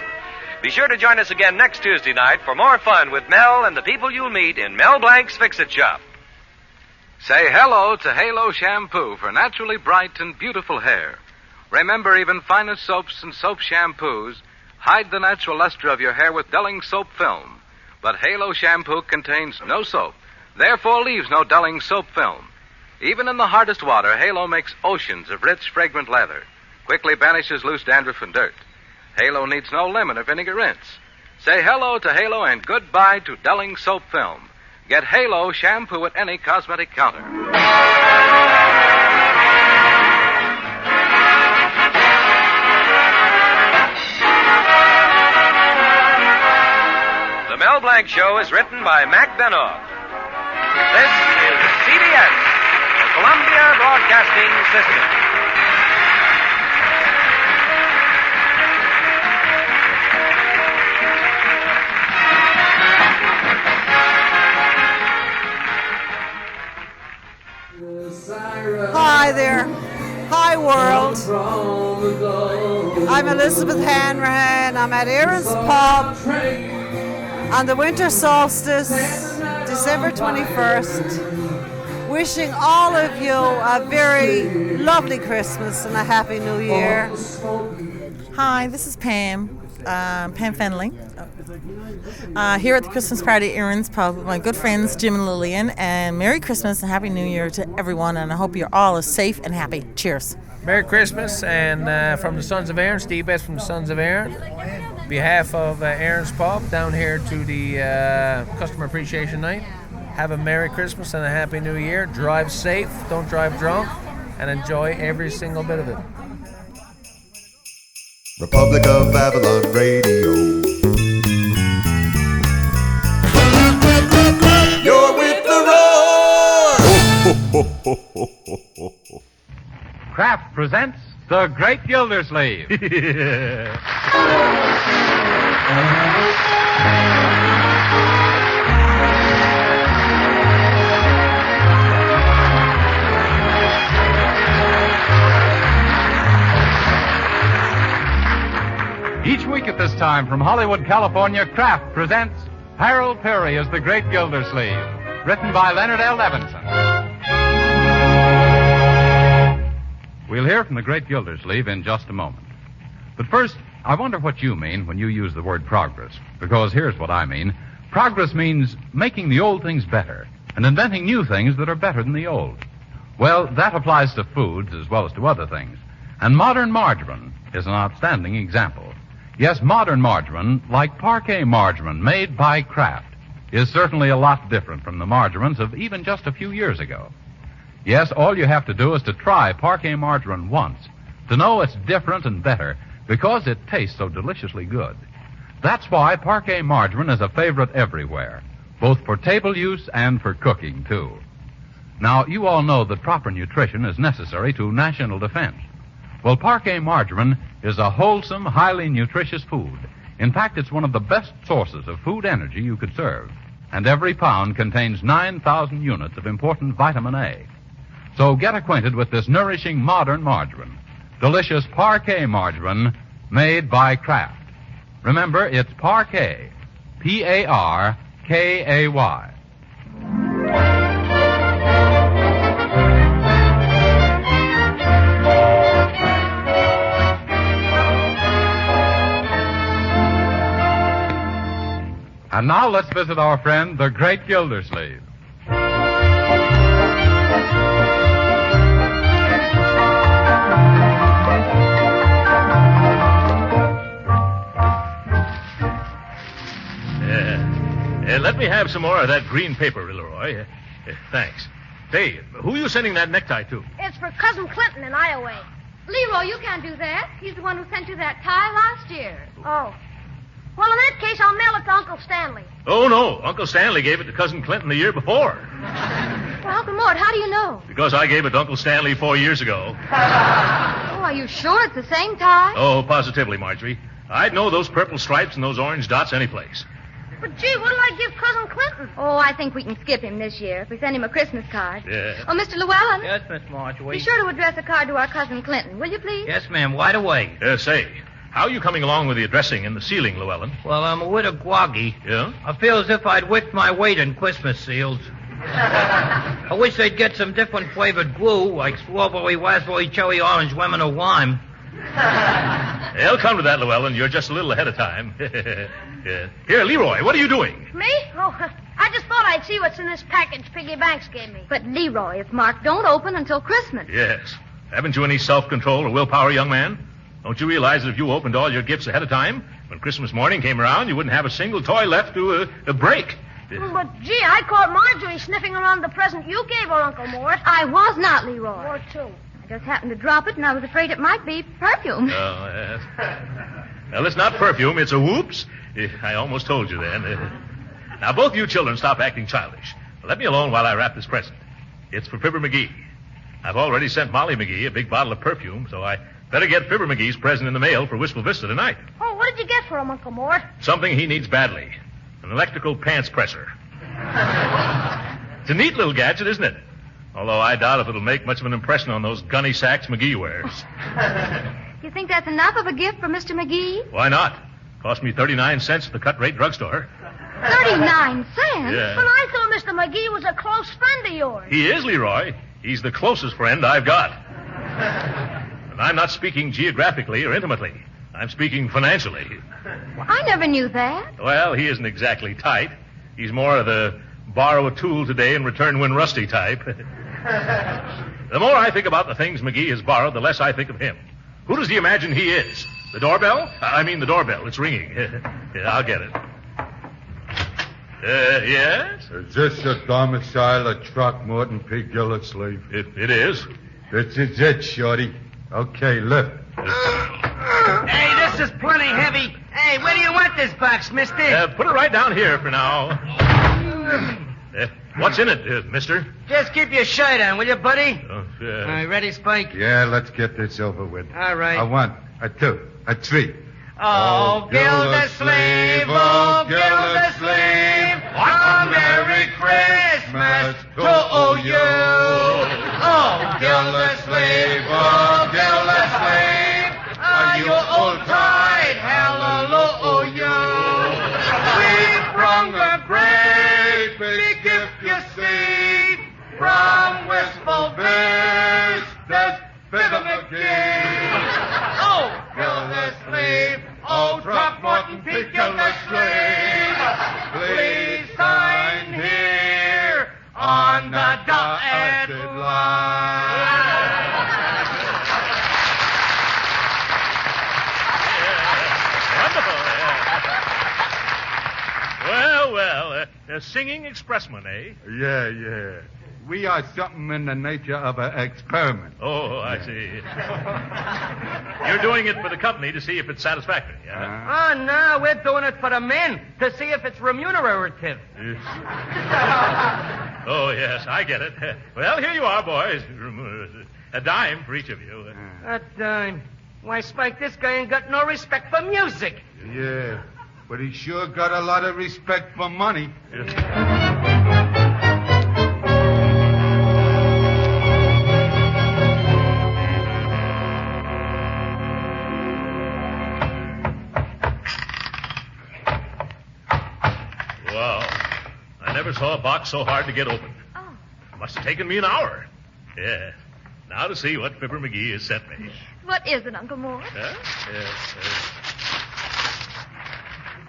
Be sure to join us again next Tuesday night for more fun with Mel and the people you'll meet in Mel Blanc's Fixit Shop. Say hello to Halo Shampoo for naturally bright and beautiful hair. Remember, even finest soaps and soap shampoos hide the natural luster of your hair with dulling soap film. But Halo Shampoo contains no soap, therefore leaves no dulling soap film. Even in the hardest water, Halo makes oceans of rich, fragrant lather. Quickly banishes loose dandruff and dirt. Halo needs no lemon or vinegar rinse. Say hello to Halo and goodbye to dulling soap film. Get Halo Shampoo at any cosmetic counter. The Mel Blanc Show is written by Mac Benoff. This is CBS, the Columbia Broadcasting System. Hi there. Hi, world. I'm Elizabeth Hanrahan. I'm at Aaron's Pub on the winter solstice, December 21st. Wishing all of you a very lovely Christmas and a Happy New Year. Hi, this is Pam Fenley. Here at the Christmas party at Aaron's Pub with my good friends Jim and Lillian, and Merry Christmas and Happy New Year to everyone, and I hope you're all as safe and happy. Cheers. Merry Christmas, and from the Sons of Aaron, Steve Best from the Sons of Aaron. On behalf of Aaron's Pub down here to the Customer Appreciation Night, have a Merry Christmas and a Happy New Year. Drive safe, don't drive drunk, and enjoy every single bit of it. Republic of Avalon Radio. You're with the roar! Kraft presents The Great Gildersleeve. Each week at this time from Hollywood, California, Kraft presents Harold Peary as the Great Gildersleeve, written by Leonard L. Levinson. We'll hear from the Great Gildersleeve in just a moment. But first, I wonder what you mean when you use the word progress, because here's what I mean. Progress means making the old things better and inventing new things that are better than the old. Well, that applies to foods as well as to other things. And modern margarine is an outstanding example. Yes, modern margarine, like Parquet margarine made by Kraft, is certainly a lot different from the margarines of even just a few years ago. Yes, all you have to do is to try Parquet margarine once to know it's different and better because it tastes so deliciously good. That's why Parquet margarine is a favorite everywhere, both for table use and for cooking, too. Now, you all know that proper nutrition is necessary to national defense. Well, Parquet margarine is a wholesome, highly nutritious food. In fact, it's one of the best sources of food energy you could serve. And every pound contains 9,000 units of important vitamin A. So get acquainted with this nourishing modern margarine. Delicious Parquet margarine made by Kraft. Remember, it's Parquet. P-A-R-K-A-Y. And now let's visit our friend, the Great Gildersleeve. Let me have some more of that green paper, Leroy. Thanks. Say, who are you sending that necktie to? It's for Cousin Clinton in Iowa. Leroy, you can't do that. He's the one who sent you that tie last year. Oh. Well, in that case, I'll mail it to Uncle Stanley. Oh, no. Uncle Stanley gave it to Cousin Clinton the year before. Well, Uncle Mort, how do you know? Because I gave it to Uncle Stanley 4 years ago. Oh, are you sure it's the same tie? Oh, positively, Marjorie. I'd know those purple stripes and those orange dots anyplace. But, gee, what'll I give Cousin Clinton? Oh, I think we can skip him this year if we send him a Christmas card. Yeah. Oh, Mr. Llewellyn. Yes, Miss Marjorie. Be sure to address a card to our Cousin Clinton, will you, please? Yes, ma'am. Right away. Say, how are you coming along with the addressing and the sealing, Llewellyn? Well, I'm a widow groggy. Yeah? I feel as if I'd whipped my weight in Christmas seals. I wish they'd get some different flavored glue, like strawberry, raspberry, cherry, orange, lemon, or lime. They'll come to that, Llewellyn. You're just a little ahead of time. Yeah. Here, Leroy, what are you doing? Me? Oh, I just thought I'd see what's in this package Piggy Banks gave me. But, Leroy, it's marked don't open until Christmas. Yes. Haven't you any self-control or willpower, young man? Don't you realize that if you opened all your gifts ahead of time, when Christmas morning came around, you wouldn't have a single toy left to break? But, gee, I caught Marjorie sniffing around the present you gave her, Uncle Mort. I was not, Leroy. Mort, too. I just happened to drop it, and I was afraid it might be perfume. Oh, yes. Well, it's not perfume. It's a whoops. I almost told you then. Now, both you children stop acting childish. Let me alone while I wrap this present. It's for Fibber McGee. I've already sent Molly McGee a big bottle of perfume, so I better get Fibber McGee's present in the mail for Wistful Vista tonight. Oh, what did you get for him, Uncle Mort? Something he needs badly. An electrical pants presser. It's a neat little gadget, isn't it? Although I doubt if it'll make much of an impression on those gunny sacks McGee wears. You think that's enough of a gift for Mr. McGee? Why not? Cost me 39 cents at the cut-rate drugstore. 39 cents? Yeah. But I thought Mr. McGee was a close friend of yours. He is, Leroy. He's the closest friend I've got. And I'm not speaking geographically or intimately. I'm speaking financially. Well, I never knew that. Well, he isn't exactly tight. He's more of the borrow a tool today and return when rusty type. The more I think about the things McGee has borrowed, the less I think of him. Who does he imagine he is? The doorbell? I mean the doorbell. It's ringing. Yeah, I'll get it. Yes? Is this your domicile at Throckmorton P. Gildersleeve? It is. This is it, Shorty. Okay, lift. Hey, this is plenty heavy. Hey, where do you want this box, mister? Put it right down here for now. What's in it, mister? Just keep your shirt on, will you, buddy? Oh, All right, ready, Spike? Yeah, let's get this over with. All right. A 1, a 2, a 3. Oh, Gildersleeve, oh, Gildersleeve, a Merry Christmas to you. Oh, Gildersleeve, are you all tight? Hallelujah. We've brung a great big gift, you see, from Wistful Vista's Fibber McGee. Oh, Gildersleeve, oh, Throckmorton P. Gildersleeve, please sign here on the dotted line. Well, singing expressman, eh? Yeah. We are something in the nature of an experiment. Oh, I see. You're doing it for the company to see if it's satisfactory, yeah? Oh, no, we're doing it for the men to see if it's remunerative. Oh, yes, I get it. Well, here you are, boys. A dime for each of you. A dime? Why, Spike, this guy ain't got no respect for music. Yeah, but he sure got a lot of respect for money. Wow. I never saw a box so hard to get open. Oh. It must have taken me an hour. Yeah. Now to see what Fibber McGee has sent me. What is it, Uncle Mort? Huh?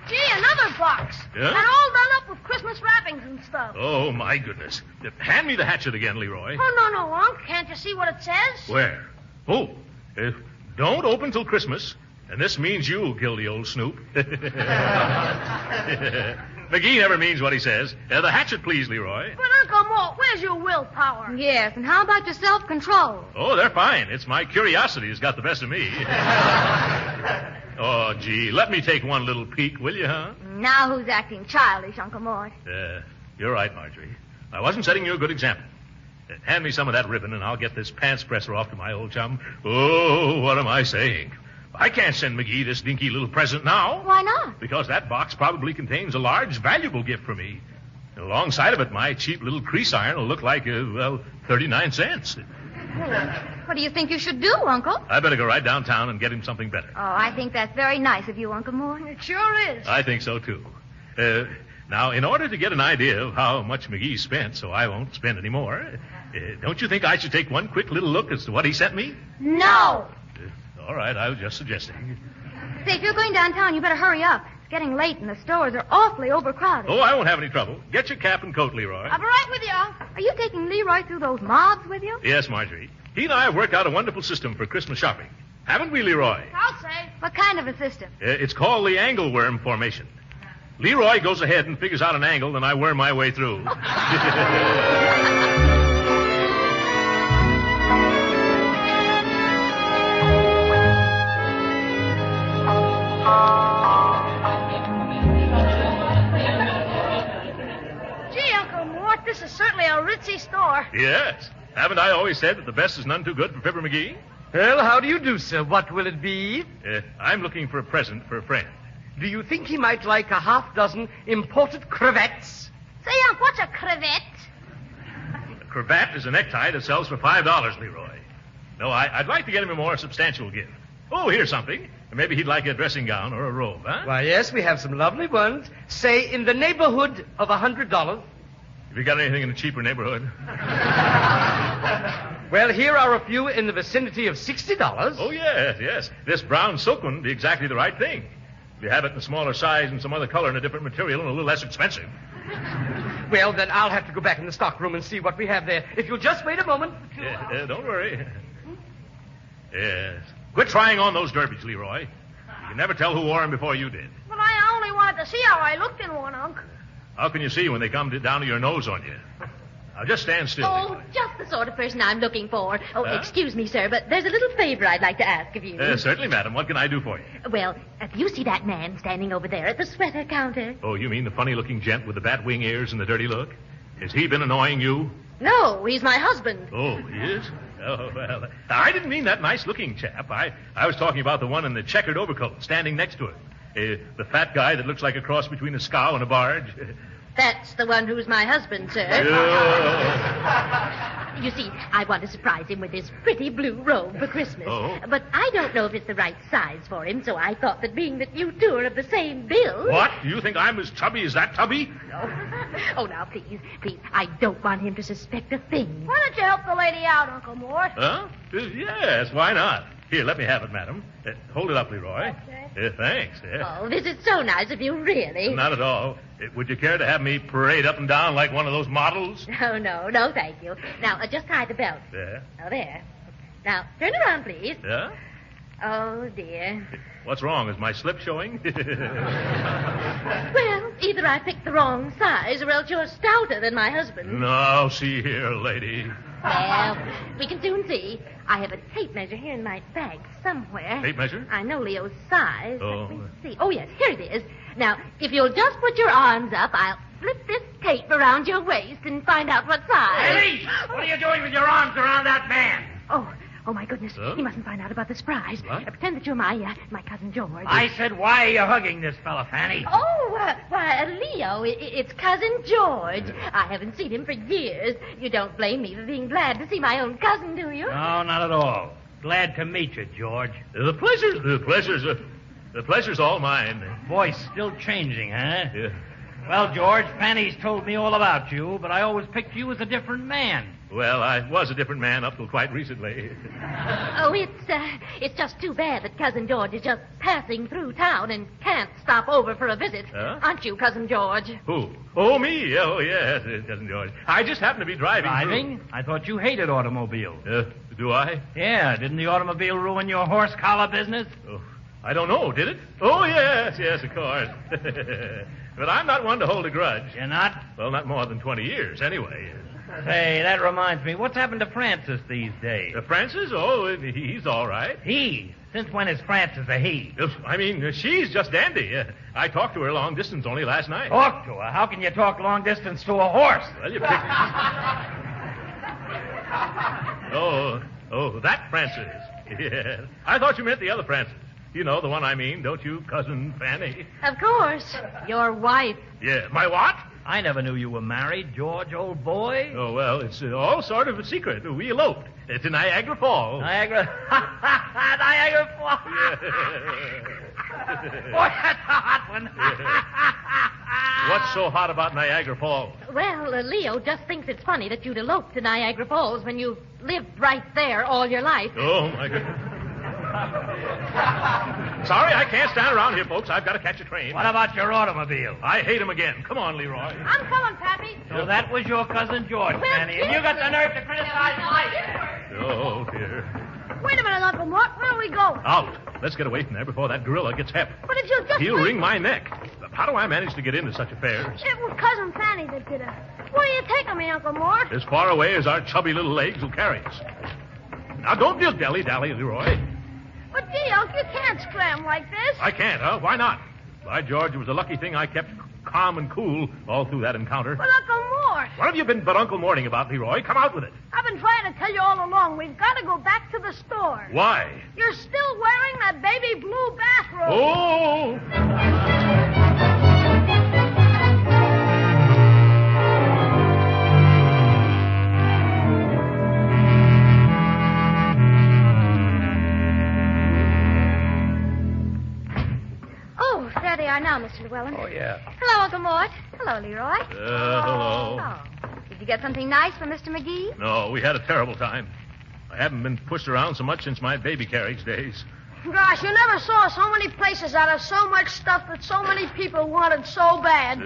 Gee, another box. Yeah? And all done up with Christmas wrappings and stuff. Oh, my goodness. Hand me the hatchet again, Leroy. Oh, no, Unc. Can't you see what it says? Where? Oh, don't open till Christmas. And this means you'll kill the old snoop. McGee never means what he says. The hatchet, please, Leroy. But, Uncle Mort, where's your willpower? Yes, and how about your self-control? Oh, they're fine. It's my curiosity that's got the best of me. Oh, gee, let me take one little peek, will you, huh? Now who's acting childish, Uncle Mort? You're right, Marjorie. I wasn't setting you a good example. Hand me some of that ribbon, and I'll get this pants presser off to my old chum. Oh, what am I saying? I can't send McGee this dinky little present now. Why not? Because that box probably contains a large, valuable gift for me. And alongside of it, my cheap little crease iron will look like, 39 cents. What do you think you should do, Uncle? I better go right downtown and get him something better. Oh, I think that's very nice of you, Uncle Mort. It sure is. I think so, too. Now, in order to get an idea of how much McGee spent so I won't spend any more, don't you think I should take one quick little look as to what he sent me? No! All right, I was just suggesting. Say, if you're going downtown, you better hurry up. It's getting late and the stores are awfully overcrowded. Oh, I won't have any trouble. Get your cap and coat, Leroy. I'll be right with you, Unc. Are you taking Leroy through those mobs with you? Yes, Marjorie. He and I have worked out a wonderful system for Christmas shopping. Haven't we, Leroy? I'll say. What kind of a system? It's called the angleworm formation. Leroy goes ahead and figures out an angle, and I worm my way through. Gee, Uncle Mort, this is certainly a ritzy store. Yes. Haven't I always said that the best is none too good for Fibber McGee? Well, how do you do, sir? What will it be? I'm looking for a present for a friend. Do you think he might like a half-dozen imported cravats? Say, Unc, what's a cravat? A cravat is a necktie that sells for $5, Leroy. No, I'd like to get him a more substantial gift. Oh, here's something. Maybe he'd like a dressing gown or a robe, huh? Why, yes, we have some lovely ones. Say, in the neighborhood of $100. Have you got anything in a cheaper neighborhood? Well, here are a few in the vicinity of $60. Oh, yes. This brown silk one would be exactly the right thing. If you have it in a smaller size and some other color and a different material and a little less expensive. Well, then I'll have to go back in the stockroom and see what we have there. If you'll just wait a moment. Don't worry. Yes. Quit trying on those derbies, Leroy. You can never tell who wore them before you did. But I only wanted to see how I looked in one, Unc. How can you see when they come down to your nose on you? Now, just stand still. Oh, just the sort of person I'm looking for. Oh, excuse me, sir, but there's a little favor I'd like to ask of you. Certainly, madam. What can I do for you? Well, do you see that man standing over there at the sweater counter? Oh, you mean the funny-looking gent with the bat wing ears and the dirty look? Has he been annoying you? No, he's my husband. Oh, he is? Oh, well, I didn't mean that nice-looking chap. I was talking about the one in the checkered overcoat standing next to him. The fat guy that looks like a cross between a scow and a barge. That's the one who's my husband, sir. You see, I want to surprise him with this pretty blue robe for Christmas. Oh. But I don't know if it's the right size for him, so I thought that being that you two are of the same build... What? Do you think I'm as chubby as that tubby? No. Oh, now, please. I don't want him to suspect a thing. Why don't you help the lady out, Uncle Mort? Huh? Yes, why not? Here, let me have it, madam. Hold it up, Leroy. Okay. Thanks. Oh, this is so nice of you, really. Not at all. Would you care to have me parade up and down like one of those models? Oh, no, thank you. Now, just tie the belt. There. Oh, there. Now, turn around, please. Yeah? Oh, dear. What's wrong? Is my slip showing? Well, either I picked the wrong size or else you're stouter than my husband. No, see here, lady. Well, we can soon see. I have a tape measure here in my bag somewhere. Tape measure? I know Leo's size. Oh. Let me see. Oh, yes, here it is. Now, if you'll just put your arms up, I'll flip this tape around your waist and find out what size. Hey, what are you doing with your arms around that man? Oh, my goodness. He mustn't find out about the surprise. What? Pretend that you're my cousin George. I said, why are you hugging this fella, Fanny? Oh, Leo, it's Cousin George. I haven't seen him for years. You don't blame me for being glad to see my own cousin, do you? No, not at all. Glad to meet you, George. The pleasure's all mine. Voice still changing, huh? Yeah. Well, George, Fanny's told me all about you, but I always picked you as a different man. Well, I was a different man up till quite recently. Oh, it's just too bad that Cousin George is just passing through town and can't stop over for a visit. Huh? Aren't you, Cousin George? Who? Oh, me? Oh, yes, Cousin George. I just happened to be driving. Driving? I thought you hated automobiles. Do I? Yeah, didn't the automobile ruin your horse collar business? Oh, I don't know, did it? Oh, yes, of course. But I'm not one to hold a grudge. You're not? Well, not more than 20 years, anyway. Say, that reminds me. What's happened to Francis these days? Francis? Oh, he's all right. He? Since when is Francis a he? I mean, she's just dandy. I talked to her long distance only last night. Talk to her? How can you talk long distance to a horse? Well, you pick... Oh, that Francis. Yes. I thought you meant the other Francis. You know the one I mean, don't you, Cousin Fanny? Of course. Your wife. Yeah, my what? I never knew you were married, George, old boy. Oh, well, it's all sort of a secret. We eloped to Niagara Falls. Niagara Falls. Boy, that's a hot one. What's so hot about Niagara Falls? Well, Leo just thinks it's funny that you'd elope to Niagara Falls when you've lived right there all your life. Oh, my goodness. Sorry, I can't stand around here, folks. I've got to catch a train. What about your automobile? I hate him again. Come on, Leroy. I'm coming, Pappy. So that was your cousin George, Fanny, and you got the nerve to criticize life. Oh, dear. Wait a minute, Uncle Mort. Where are we going? Out. Let's get away from there before that gorilla gets hep. But if you'll just... He'll wring my neck. How do I manage to get into such affairs? It was Cousin Fanny that did it. Where are you taking me, Uncle Mort? As far away as our chubby little legs will carry us. Now, don't dilly-dally, Leroy. But, gee, Unc, you can't scram like this. I can't, huh? Why not? By George, it was a lucky thing I kept calm and cool all through that encounter. But, Uncle Mort... What have you been but Uncle Morning about, Leroy? Come out with it. I've been trying to tell you all along. We've got to go back to the store. Why? You're still wearing that baby blue bathrobe. Oh! There they are now, Mr. Llewellyn. Oh, yeah. Hello, Uncle Mort. Hello, Leroy. Hello. Oh. Did you get something nice from Mr. McGee? No, we had a terrible time. I haven't been pushed around so much since my baby carriage days. Gosh, you never saw so many places out of so much stuff that so many people wanted so bad.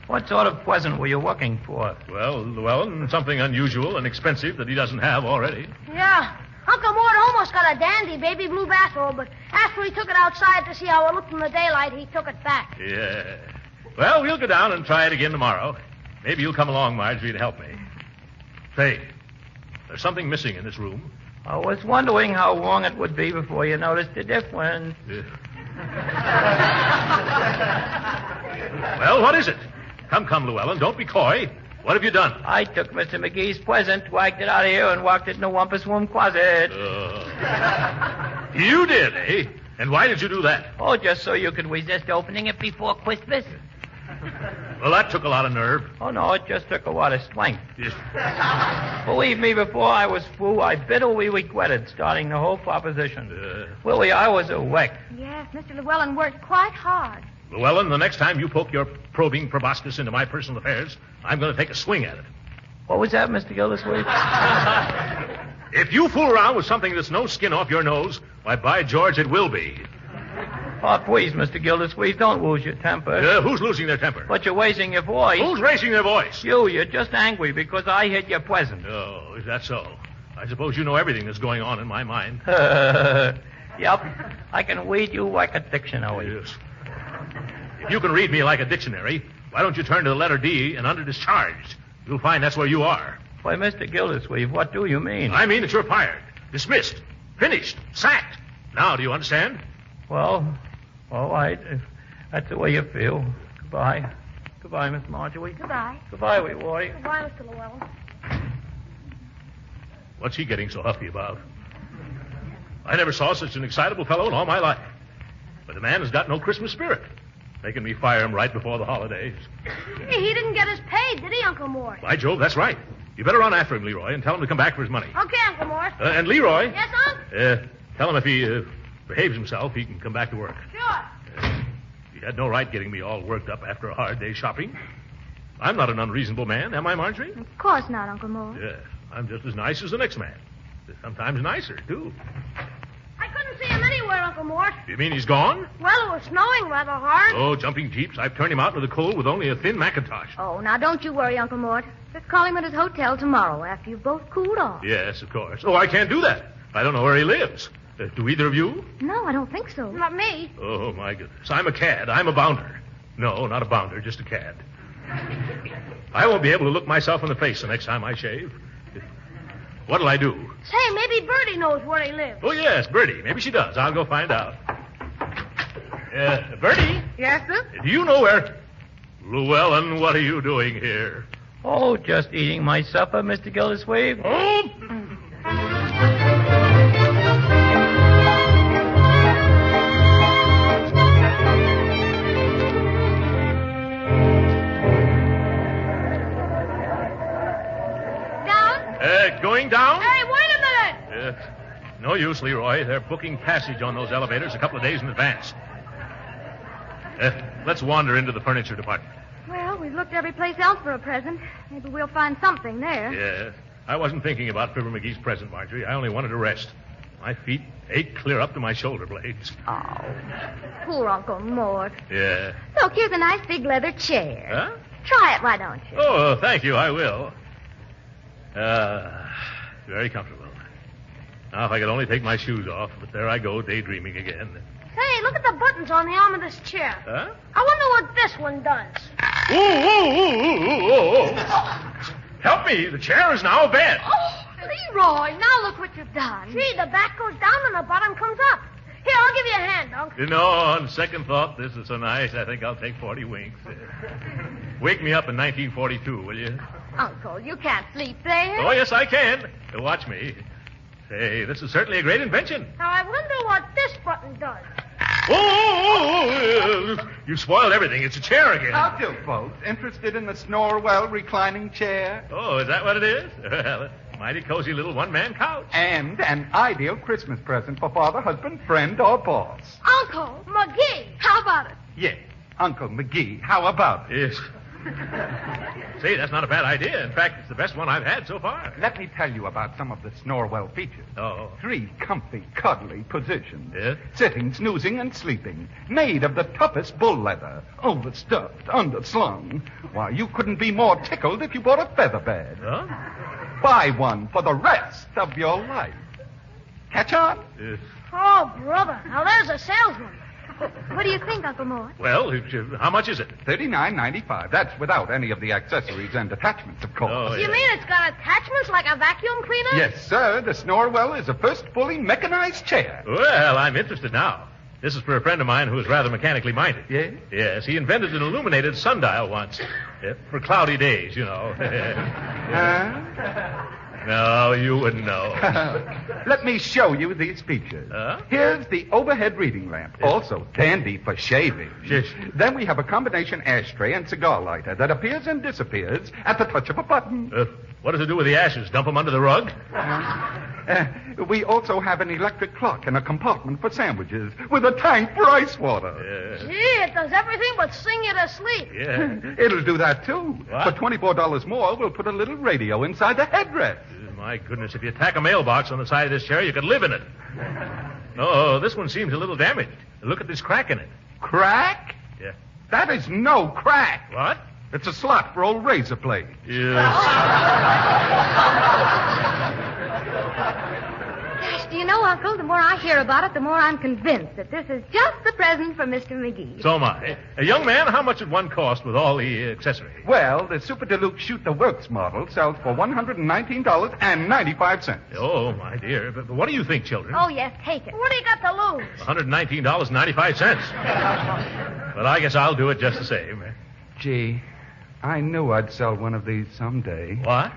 What sort of present were you looking for? Well, Llewellyn, something unusual and expensive that he doesn't have already. Yeah. Uncle Mort almost got a dandy baby blue bathrobe, but after he took it outside to see how it looked in the daylight, he took it back. Yeah. Well, we'll go down and try it again tomorrow. Maybe you'll come along, Marjorie, to help me. Say, there's something missing in this room. I was wondering how long it would be before you noticed the difference. Well, what is it? Come, Llewellyn, don't be coy. What have you done? I took Mr. McGee's present, wagged it out of here, and walked it in the Wampus Room closet. You did, eh? And why did you do that? Oh, just so you could resist opening it before Christmas. Well, that took a lot of nerve. Oh, no, it just took a lot of strength. Believe me, before I was through, I bitterly regretted starting the whole proposition. Willie, I was a wreck. Yes, Mr. Llewellyn worked quite hard. Llewellyn, the next time you poke your probing proboscis into my personal affairs, I'm going to take a swing at it. What was that, Mr. Gildersleeve? If you fool around with something that's no skin off your nose, why, by George, it will be. Oh, please, Mr. Gildersleeve, don't lose your temper. Who's losing their temper? But you're raising your voice. Who's raising their voice? You're just angry because I hid your present. Oh, is that so? I suppose you know everything that's going on in my mind. Yep. I can read you like a dictionary. Yes. If you can read me like a dictionary, why don't you turn to the letter D and under discharged? You'll find that's where you are. Why, Mr. Gildersleeve, what do you mean? I mean that you're fired, dismissed, finished, sacked. Now, do you understand? Well, all right. If that's the way you feel. Goodbye. Goodbye, Miss Marjorie. Goodbye. Goodbye, Leroy. Goodbye, Mr. Llewellyn. What's he getting so huffy about? I never saw such an excitable fellow in all my life. But the man has got no Christmas spirit. Making me fire him right before the holidays. He didn't get his pay, did he, Uncle Mort? By Jove, that's right. You better run after him, Leroy, and tell him to come back for his money. Okay, Uncle Mort. And Leroy. Yes, Unc? Tell him if he behaves himself, he can come back to work. Sure. He had no right getting me all worked up after a hard day's shopping. I'm not an unreasonable man, am I, Marjorie? Of course not, Uncle Mort. Yeah. I'm just as nice as the next man. Sometimes nicer, too. I couldn't see him anywhere, Uncle Mort. You mean he's gone? Well, it was snowing rather hard. Oh, jumping jeeps. I've turned him out into the cold with only a thin mackintosh. Oh, now don't you worry, Uncle Mort. Just call him at his hotel tomorrow after you've both cooled off. Yes, of course. Oh, I can't do that. I don't know where he lives. Do either of you? No, I don't think so. Not me. Oh, my goodness. I'm a cad. I'm a bounder. No, not a bounder, just a cad. I won't be able to look myself in the face the next time I shave. What'll I do? Say, maybe Bertie knows where he lives. Oh, yes, Bertie. Maybe she does. I'll go find out. Bertie? Yes, sir? Do you know where... Llewellyn, what are you doing here? Oh, just eating my supper, Mr. Gildersleeve. Oh! Going down? Hey, wait a minute! No use, Leroy. They're booking passage on those elevators a couple of days in advance. Let's wander into the furniture department. Well, we've looked every place else for a present. Maybe we'll find something there. Yes. I wasn't thinking about Fibber McGee's present, Marjorie. I only wanted to rest. My feet ache clear up to my shoulder blades. Oh, poor Uncle Mort. Yeah. Look, here's a nice big leather chair. Huh? Try it, why don't you? Oh, thank you. I will. Very comfortable. Now, if I could only take my shoes off, but there I go, daydreaming again. Say, look at the buttons on the arm of this chair. Huh? I wonder what this one does. Oh. Help me. The chair is now a bed. Oh, Leroy, now look what you've done. Gee, the back goes down and the bottom comes up. Here, I'll give you a hand, Unc. You know, on second thought, this is so nice, I think I'll take 40 winks. Wake me up in 1942, will you? Uncle, you can't sleep there. Oh, yes, I can. Watch me. Say, this is certainly a great invention. Now, I wonder what this button does. You spoiled everything. It's a chair again. How do, folks? Interested in the Snorwell reclining chair? Oh, is that what it is? Well, mighty cozy little one-man couch. And an ideal Christmas present for father, husband, friend, or boss. Uncle McGee, how about it? Yes, Uncle McGee. How about it? Yes. Say, that's not a bad idea. In fact, it's the best one I've had so far. Let me tell you about some of the Snorwell features. Oh. 3 comfy, cuddly positions. Yes? Sitting, snoozing, and sleeping. Made of the toughest bull leather. Overstuffed, underslung. Why, you couldn't be more tickled if you bought a feather bed. Huh? Buy one for the rest of your life. Catch on? Yes. Oh, brother. Now, there's a salesman. What do you think, Uncle Mort? Well, how much is it? $39.95. That's without any of the accessories and attachments, of course. Oh, You mean it's got attachments like a vacuum cleaner? Yes, sir. The Snorwell is the first fully mechanized chair. Well, I'm interested now. This is for a friend of mine who is rather mechanically minded. Yes? Yes, he invented an illuminated sundial once. For cloudy days, you know. No, you wouldn't know. Let me show you these features. Huh? Here's the overhead reading lamp, also dandy for shaving. Yes. Then we have a combination ashtray and cigar lighter that appears and disappears at the touch of a button. What does it do with the ashes? Dump them under the rug? We also have an electric clock and a compartment for sandwiches with a tank for ice water. Yeah. Gee, it does everything but sing you to sleep. Yeah. It'll do that, too. What? For $24 more, we'll put a little radio inside the headrest. My goodness, if you tack a mailbox on the side of this chair, you could live in it. Oh, this one seems a little damaged. Look at this crack in it. Crack? Yeah. That is no crack. What? It's a slot for old razor blades. Yes. Gosh, do you know, Uncle, the more I hear about it, the more I'm convinced that this is just the present for Mr. McGee. So am I. Young man, how much would one cost with all the accessories? Well, the Super Deluxe Shoot the Works model sells for $119.95. Oh, my dear. But what do you think, children? Oh, yes, take it. What do you got to lose? $119.95. But I guess I'll do it just the same. Gee, I knew I'd sell one of these someday. What?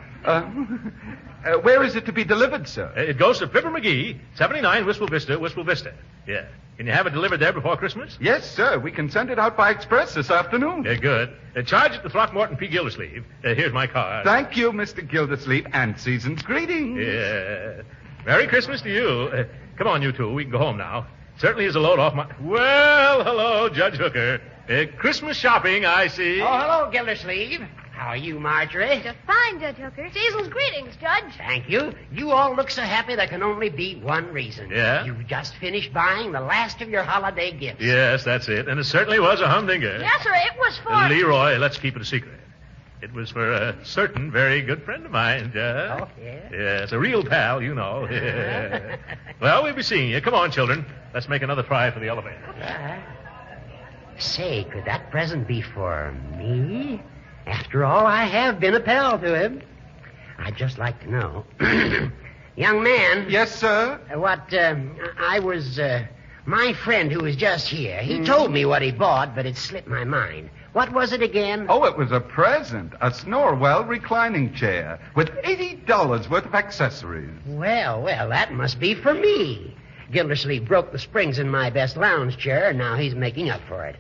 Where is it to be delivered, sir? It goes to Fibber McGee, 79 Wistful Vista. Yeah. Can you have it delivered there before Christmas? Yes, sir. We can send it out by express this afternoon. Yeah, good. Charge it to Throckmorton P. Gildersleeve. Here's my card. Thank you, Mr. Gildersleeve, and season's greetings. Yeah. Merry Christmas to you. Come on, you two. We can go home now. Certainly is a load off my... Well, hello, Judge Hooker. Christmas shopping, I see. Oh, hello, Gildersleeve. How are you, Marjorie? Just fine, Judge Hooker. Season's greetings, Judge. Thank you. You all look so happy there can only be one reason. Yeah? You just finished buying the last of your holiday gifts. Yes, that's it. And it certainly was a humdinger. Yes, sir. It was for... Leroy, let's keep it a secret. It was for a certain very good friend of mine, Judge. Oh, yeah? Yes, a real pal, you know. Well, we'll be seeing you. Come on, children. Let's make another try for the elevator. Say, could that present be for me? After all, I have been a pal to him. I'd just like to know. Young man. Yes, sir? My friend who was just here, he told me what he bought, but it slipped my mind. What was it again? Oh, it was a present. A Snorwell reclining chair with $80 worth of accessories. Well, that must be for me. Gildersleeve broke the springs in my best lounge chair, and now he's making up for it.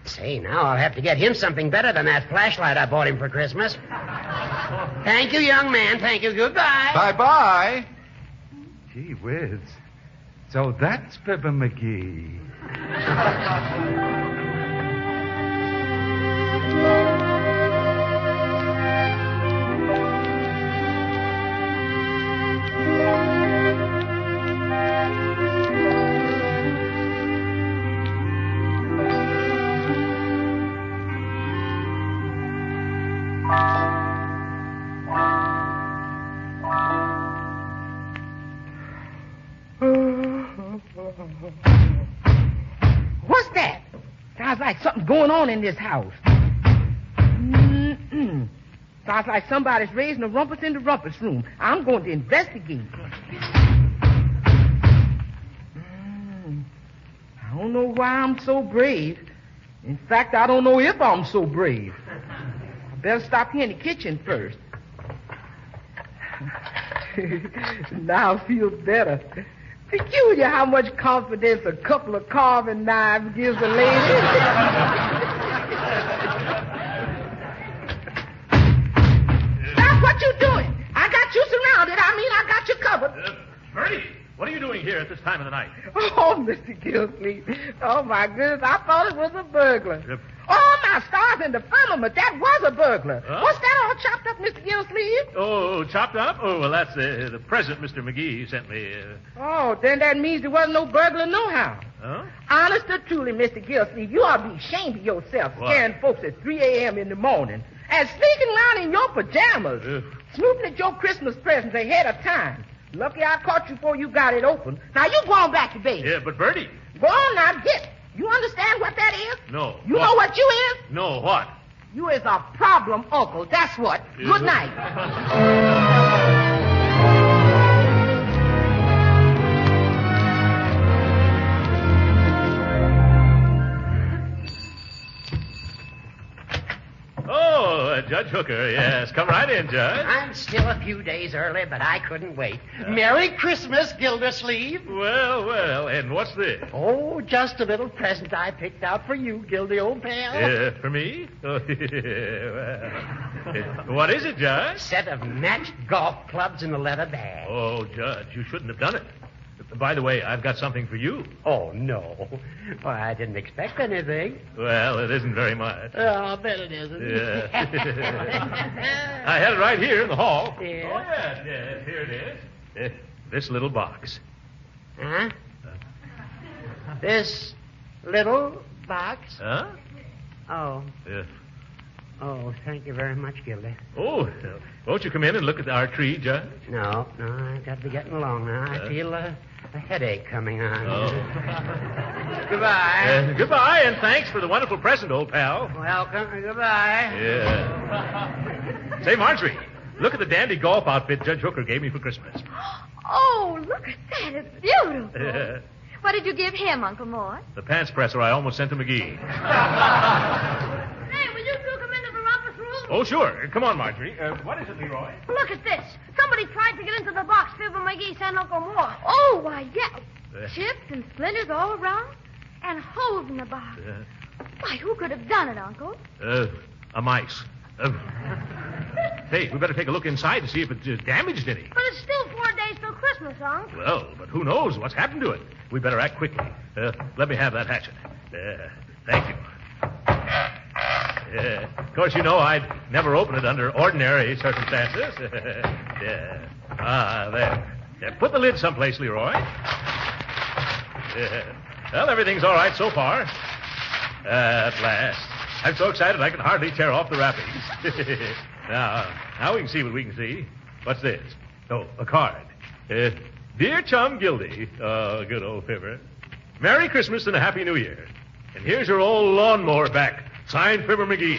Say, now I'll have to get him something better than that flashlight I bought him for Christmas. Thank you, young man. Thank you. Goodbye. Bye-bye. Gee whiz. So that's Fibber McGee. What's that? Sounds like something's going on in this house. Sounds like somebody's raising a rumpus in the rumpus room. I'm going to investigate. I don't know why I'm so brave. In fact, I don't know if I'm so brave. I better stop here in the kitchen first. Now I feel better. Peculiar how much confidence a couple of carving knives gives a lady. Stop what you're doing. I got you surrounded. I got you covered. Bertie, what are you doing here at this time of the night? Oh, Mr. Gildersleeve. Oh, my goodness. I thought it was a burglar. Oh, my stars and the firmament. That was a burglar. Huh? What's that all chopped up, Mr. Gildersleeve? Oh, chopped up? Oh, well, that's the present Mr. McGee sent me. Oh, then that means there wasn't no burglar nohow. Huh? Honest or truly, Mr. Gildersleeve, you ought to be ashamed of yourself What? scaring folks at 3 a.m. in the morning and sneaking around in your pajamas, snooping at your Christmas presents ahead of time. Lucky I caught you before you got it open. Now, you go on back to bed. Yeah, but Bertie. Go on now, get. You understand what that is? No. You know what you is? No, what? You is a problem uncle, that's what. Is Good it? night. Oh, Judge Hooker, yes. Come right in, Judge. I'm still a few days early, but I couldn't wait. Merry Christmas, Gildersleeve. Well, and what's this? Oh, just a little present I picked out for you, Gildy, old pal. For me? Oh, well, what is it, Judge? Set of matched golf clubs in a leather bag. Oh, Judge, you shouldn't have done it. By the way, I've got something for you. Oh, no. Why, I didn't expect anything. Well, it isn't very much. Oh, I bet it isn't. Yeah. I had it right here in the hall. Yeah. Oh, yes, here it is. This little box. Huh? This little box? Huh? Oh. Yeah. Oh, thank you very much, Gildy. Oh, won't you come in and look at our tree, Judge? No, I've got to be getting along now. I feel a headache coming on. Oh. Goodbye. Goodbye, and thanks for the wonderful present, old pal. Welcome. Goodbye. Yeah. Say, Marjorie, look at the dandy golf outfit Judge Hooker gave me for Christmas. Oh, look at that. It's beautiful. Yeah. What did you give him, Uncle Mort? The pants presser I almost sent to McGee. Hey, will you two come into the rumpus room? Oh, sure. Come on, Marjorie. What is it, Leroy? Look at this. Somebody tried to get into the box Fibber McGee sent Uncle Mort. Oh, why, yeah. Chips and splinters all around and holes in the box. Why, who could have done it, Uncle? A mice. Hey, we better take a look inside to see if it's damaged any. But it's still 4 days till Christmas, Unc. Well, but who knows what's happened to it? We better act quickly. Let me have that hatchet. Thank you. Of course, you know I'd never open it under ordinary circumstances. Yeah. There. Yeah, put the lid someplace, Leroy. Yeah. Well, everything's all right so far. At last. I'm so excited I can hardly tear off the wrappings. Now we can see what we can see. What's this? Oh, a card. Dear Chum Gildy. Oh, good old Fibber. Merry Christmas and a Happy New Year. And here's your old lawnmower back. Signed, Fibber McGee.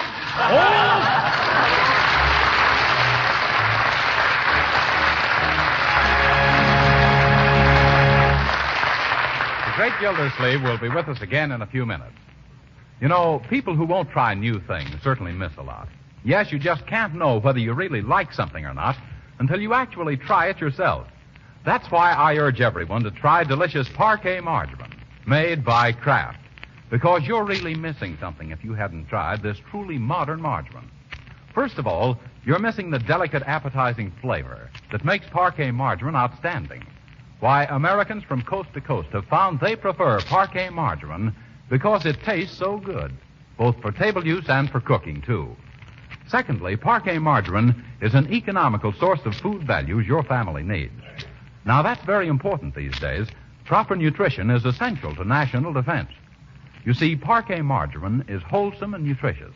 The Great Gildersleeve will be with us again in a few minutes. You know, people who won't try new things certainly miss a lot. Yes, you just can't know whether you really like something or not until you actually try it yourself. That's why I urge everyone to try delicious Parquet margarine, made by Kraft. Because you're really missing something if you hadn't tried this truly modern margarine. First of all, you're missing the delicate, appetizing flavor that makes Parquet margarine outstanding. Why, Americans from coast to coast have found they prefer Parquet margarine because it tastes so good, both for table use and for cooking, too. Secondly, Parquet margarine is an economical source of food values your family needs. Now, that's very important these days. Proper nutrition is essential to national defense. You see, Parquet margarine is wholesome and nutritious.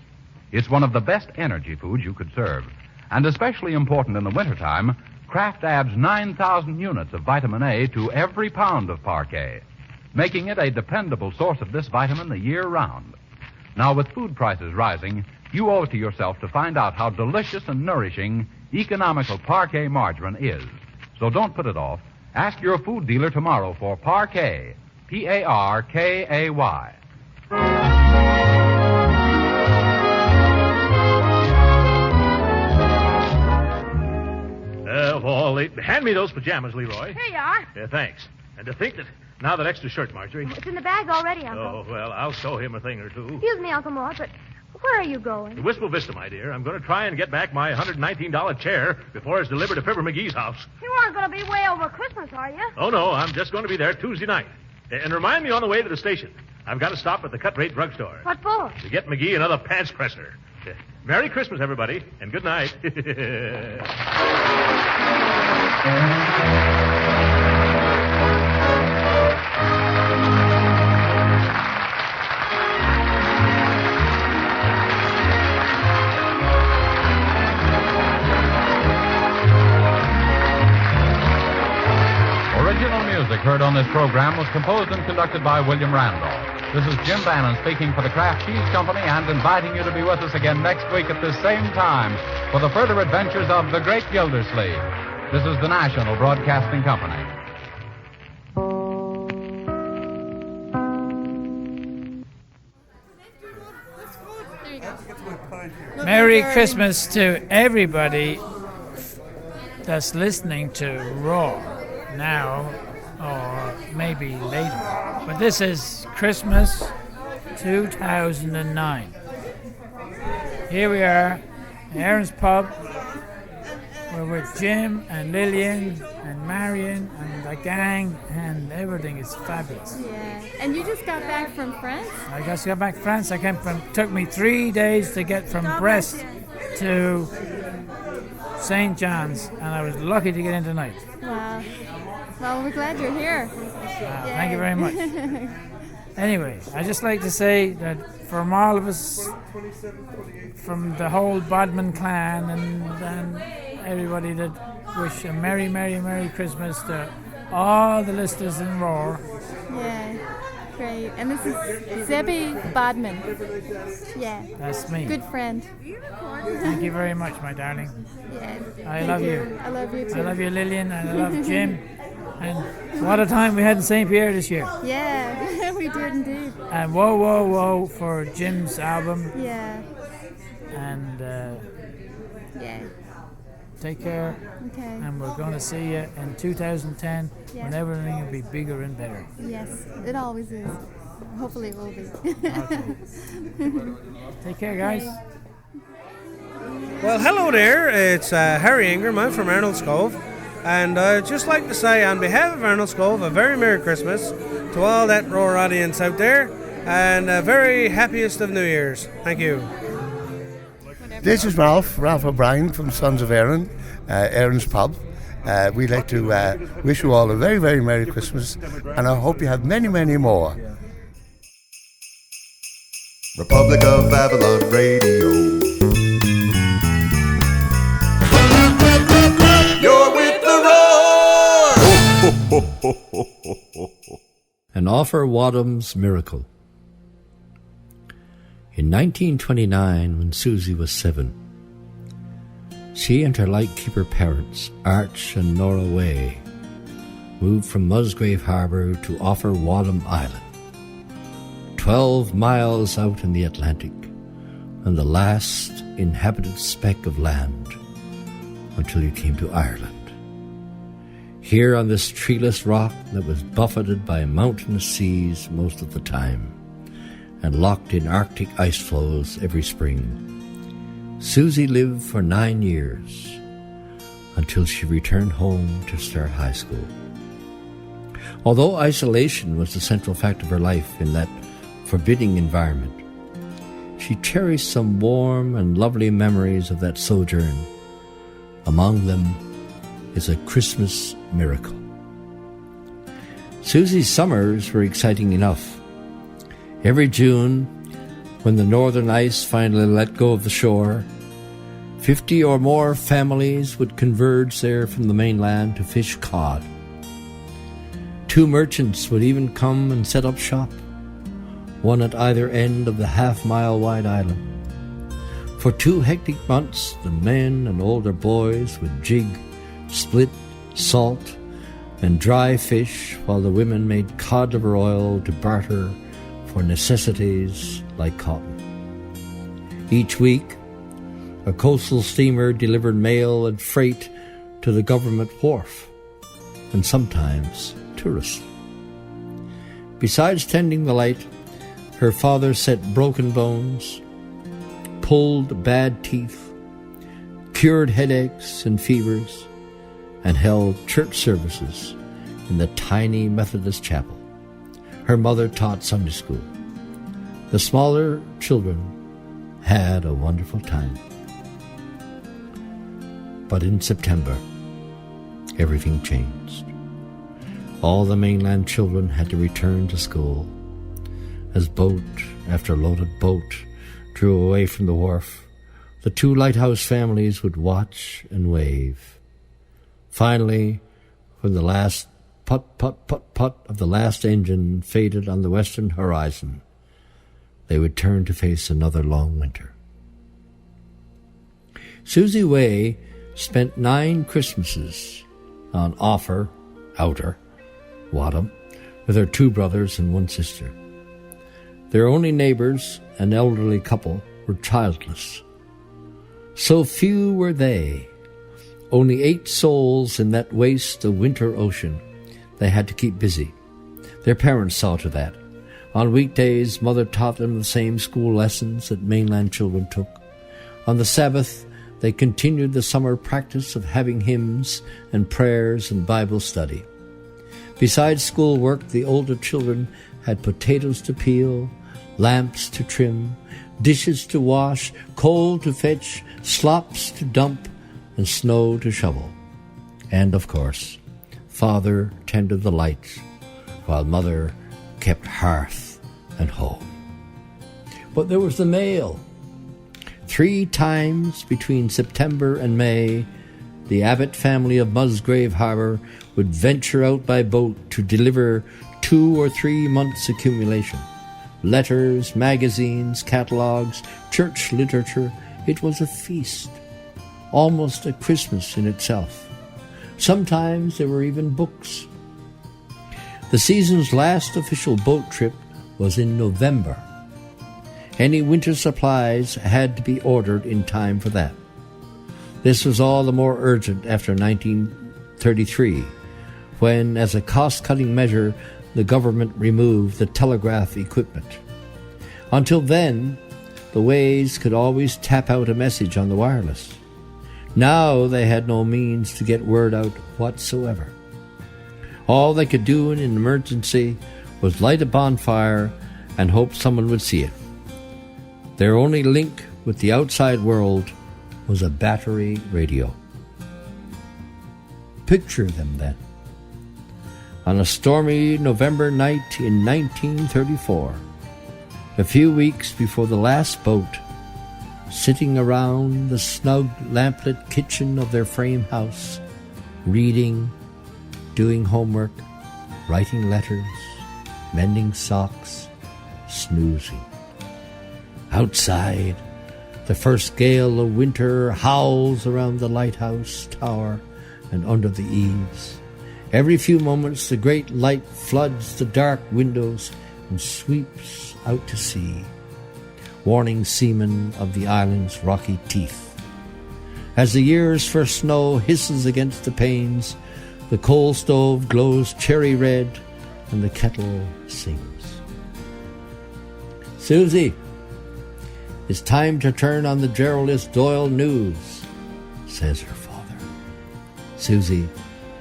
It's one of the best energy foods you could serve. And especially important in the wintertime, Kraft adds 9,000 units of vitamin A to every pound of Parquet, making it a dependable source of this vitamin the year round. Now, with food prices rising, you owe it to yourself to find out how delicious and nourishing economical Parquet margarine is. So don't put it off. Ask your food dealer tomorrow for Parquet, Parkay. Hand me those pajamas, Leroy. Here you are. Yeah, thanks. And to think that now that extra shirt, Marjorie. It's in the bag already, Uncle. Oh, well, I'll show him a thing or two. Excuse me, Uncle Mort, but where are you going? To Wistful Vista, my dear. I'm going to try and get back my $119 chair before it's delivered to Fibber McGee's house. You aren't going to be way over Christmas, are you? Oh, no, I'm just going to be there Tuesday night. And remind me on the way to the station. I've got to stop at the cut-rate drugstore. What for? To get McGee another pants presser. Merry Christmas, everybody, and good night. Original music heard on this program was composed and conducted by William Randolph. This is Jim Bannon speaking for the Kraft Cheese Company and inviting you to be with us again next week at this same time for the further adventures of the Great Gildersleeve. This is the National Broadcasting Company. Merry Christmas to everybody that's listening to Raw now or maybe later. But this is Christmas 2009. Here we are, Aaron's Pub. We're with Jim and Lillian and Marian and the gang, and everything is fabulous. Yeah. And you just got back from France? I just got back from France. Took me 3 days to get from Brest to St. John's, and I was lucky to get in tonight. Wow. Well, we're glad you're here. Thank you very much. Anyway, I'd just like to say that from all of us, from the whole Bodman clan and everybody, that wish a Merry, Merry, Merry Christmas to all the listeners in Roar. Yeah, great. And this is Sebby Bodman. Yeah. That's me. Good friend. Thank you very much, my darling. Yeah. I love you. I love you too. I love you, Lillian, and I love Jim. And what a time we had in St. Pierre this year. Yeah, we did indeed. And Whoa, Whoa, Whoa for Jim's album. Yeah. And yeah. Take care. Okay. And we're going to see you in 2010 when everything will be bigger and better. Yes, it always is. Hopefully it will be. Okay. Take care, guys. Well, hello there. It's Harry Ingram. I'm from Arnold's Cove. And I'd just like to say, on behalf of Arnold's Cove, a very Merry Christmas to all that Roar audience out there, and a very happiest of New Year's. Thank you. This is Ralph O'Brien from Sons of Erin, Erin's Pub. We'd like to wish you all a very, very Merry Christmas, and I hope you have many, many more. Republic of Avalon Radio. You're with the roar! An Offer Wadham's Miracle. In 1929, when Susie was 7, she and her lightkeeper parents, Arch and Nora Way, moved from Musgrave Harbour to Offer Wadham Island, 12 miles out in the Atlantic, and the last inhabited speck of land until you came to Ireland. Here on this treeless rock that was buffeted by mountainous seas most of the time and locked in Arctic ice floes every spring, Susie lived for 9 years until she returned home to start high school. Although isolation was the central fact of her life in that forbidding environment, she cherished some warm and lovely memories of that sojourn. Among them is a Christmas miracle. Susie's summers were exciting enough. Every June, when the northern ice finally let go of the shore, 50 or more families would converge there from the mainland to fish cod. 2 merchants would even come and set up shop, one at either end of the half-mile wide island. For 2 hectic months, the men and older boys would jig, split, salt, and dry fish, while the women made cod liver oil to barter for necessities like cotton. Each week, a coastal steamer delivered mail and freight to the government wharf, and sometimes tourists. Besides tending the light, her father set broken bones, pulled bad teeth, cured headaches and fevers, and held church services in the tiny Methodist chapel. Her mother taught Sunday school. The smaller children had a wonderful time. But in September, everything changed. All the mainland children had to return to school. As boat after loaded boat drew away from the wharf, the 2 lighthouse families would watch and wave. Finally, when the last putt of the last engine faded on the western horizon, they would turn to face another long winter. Susie Way spent 9 Christmases on Offer, Outer, Wadham, with her 2 brothers and 1 sister. Their only neighbors, an elderly couple, were childless. So few were they, only 8 souls in that waste of winter ocean. They had to keep busy. Their parents saw to that. On weekdays, Mother taught them the same school lessons that mainland children took. On the Sabbath, they continued the summer practice of having hymns and prayers and Bible study. Besides schoolwork, the older children had potatoes to peel, lamps to trim, dishes to wash, coal to fetch, slops to dump, and snow to shovel. And, of course, Father tended the lights, while Mother kept hearth and home. But there was the mail. 3 times between September and May, the Abbott family of Musgrave Harbour would venture out by boat to deliver 2 or 3 months' accumulation. Letters, magazines, catalogues, church literature. It was a feast, almost a Christmas in itself. Sometimes there were even books. The season's last official boat trip was in November. Any winter supplies had to be ordered in time for that. This was all the more urgent after 1933, when, as a cost-cutting measure, the government removed the telegraph equipment. Until then, the Ways could always tap out a message on the wireless. Now they had no means to get word out whatsoever. All they could do in an emergency was light a bonfire and hope someone would see it. Their only link with the outside world was a battery radio. Picture them then. On a stormy November night in 1934, a few weeks before the last boat, sitting around the snug lamplit kitchen of their frame house, reading, doing homework, writing letters, mending socks, snoozing. Outside, the first gale of winter howls around the lighthouse tower and under the eaves. Every few moments the great light floods the dark windows and sweeps out to sea, warning seamen of the island's rocky teeth. As the year's first snow hisses against the panes, the coal stove glows cherry red and the kettle sings. "Susie, it's time to turn on the Geraldus Doyle news," says her father. Susie,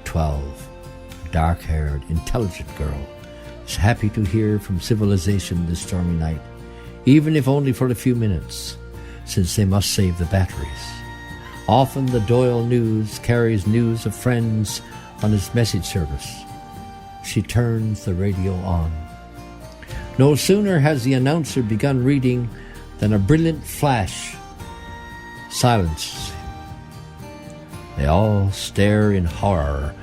12, dark-haired, intelligent girl, is happy to hear from civilization this stormy night, even if only for a few minutes, since they must save the batteries. Often the Doyle news carries news of friends on its message service. She turns the radio on. No sooner has the announcer begun reading than a brilliant flash silences him. They all stare in horror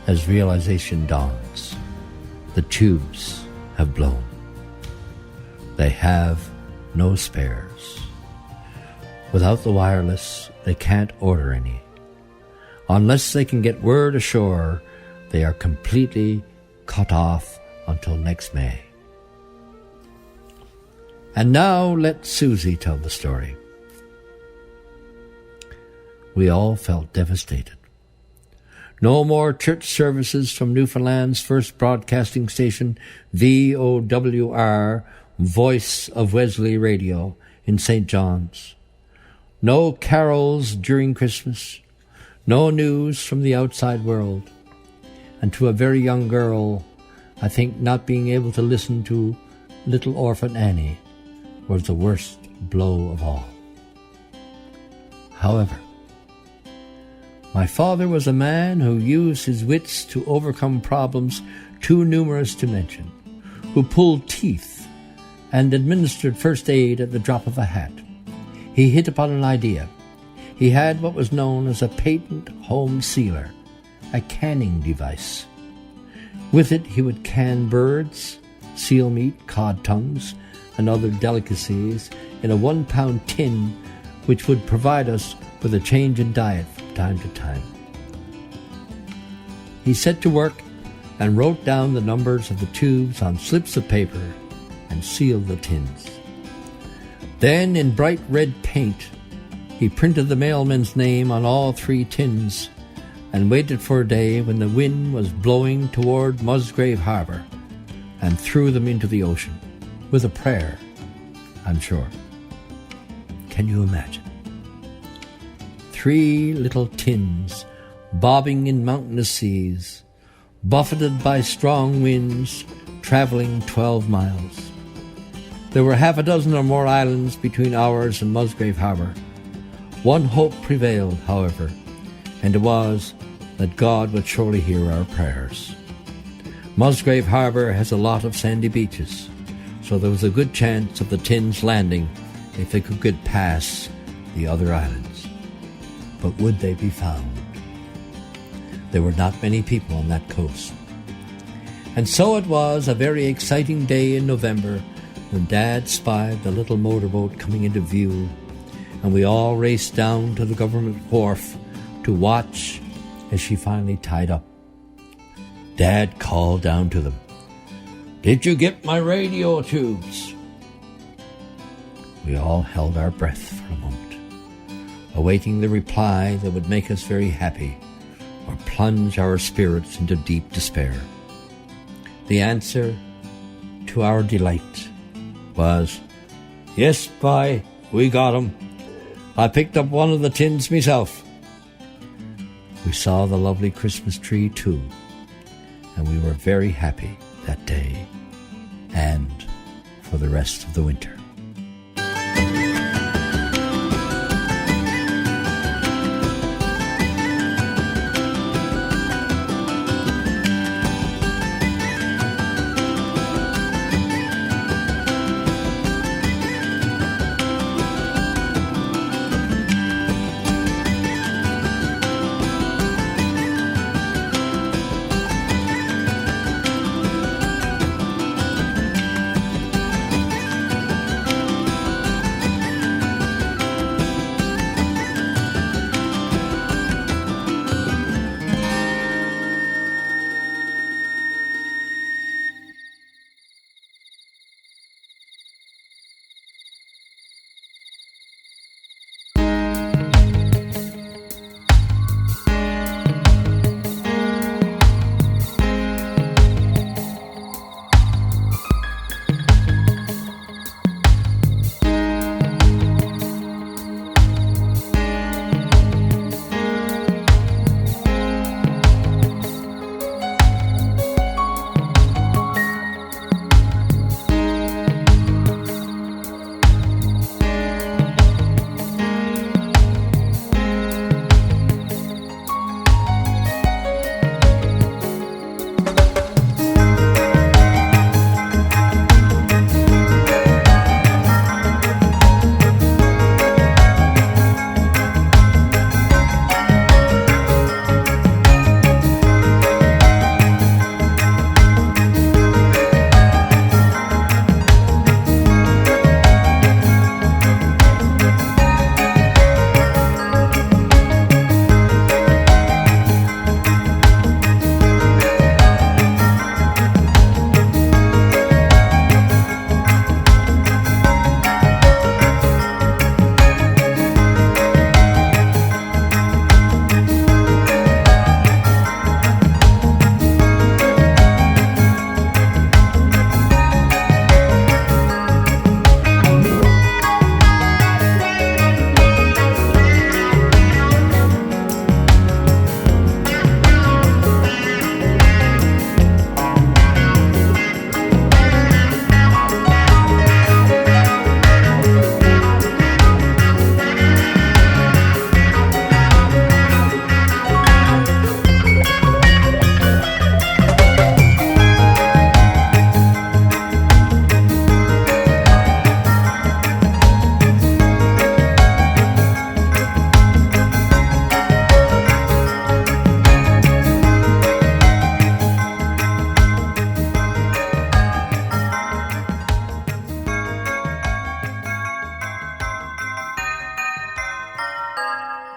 as realization dawns. The tubes have blown. They have no spares. Without the wireless, they can't order any. Unless they can get word ashore, they are completely cut off until next May. And now let Susie tell the story. We all felt devastated. No more church services from Newfoundland's first broadcasting station, VOWR, Voice of Wesley Radio, in St. John's. No carols during Christmas. No news from the outside world. And to a very young girl, I think not being able to listen to Little Orphan Annie was the worst blow of all. However, my father was a man who used his wits to overcome problems too numerous to mention, who pulled teeth and administered first aid at the drop of a hat. He hit upon an idea. He had what was known as a patent home sealer, a canning device. With it he would can birds, seal meat, cod tongues, and other delicacies in a 1-pound tin, which would provide us with a change in diet from time to time. He set to work and wrote down the numbers of the tubes on slips of paper and sealed the tins. Then, in bright red paint, he printed the mailman's name on all 3 tins and waited for a day when the wind was blowing toward Musgrave Harbour and threw them into the ocean, with a prayer, I'm sure. Can you imagine? 3 little tins bobbing in mountainous seas, buffeted by strong winds, traveling 12 miles. There were half a dozen or more islands between ours and Musgrave Harbour. One hope prevailed, however, and it was that God would surely hear our prayers. Musgrave Harbour has a lot of sandy beaches, so there was a good chance of the tins landing if they could get past the other islands. But would they be found? There were not many people on that coast. And so it was a very exciting day in November when Dad spied the little motorboat coming into view, and we all raced down to the government wharf to watch as she finally tied up. Dad called down to them, "Did you get my radio tubes?" We all held our breath for a moment, awaiting the reply that would make us very happy or plunge our spirits into deep despair. The answer, to our delight, was, "Yes, bye, we got 'em. I picked up one of the tins myself." We saw the lovely Christmas tree too, and we were very happy that day and for the rest of the winter.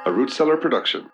a Root Cellar production.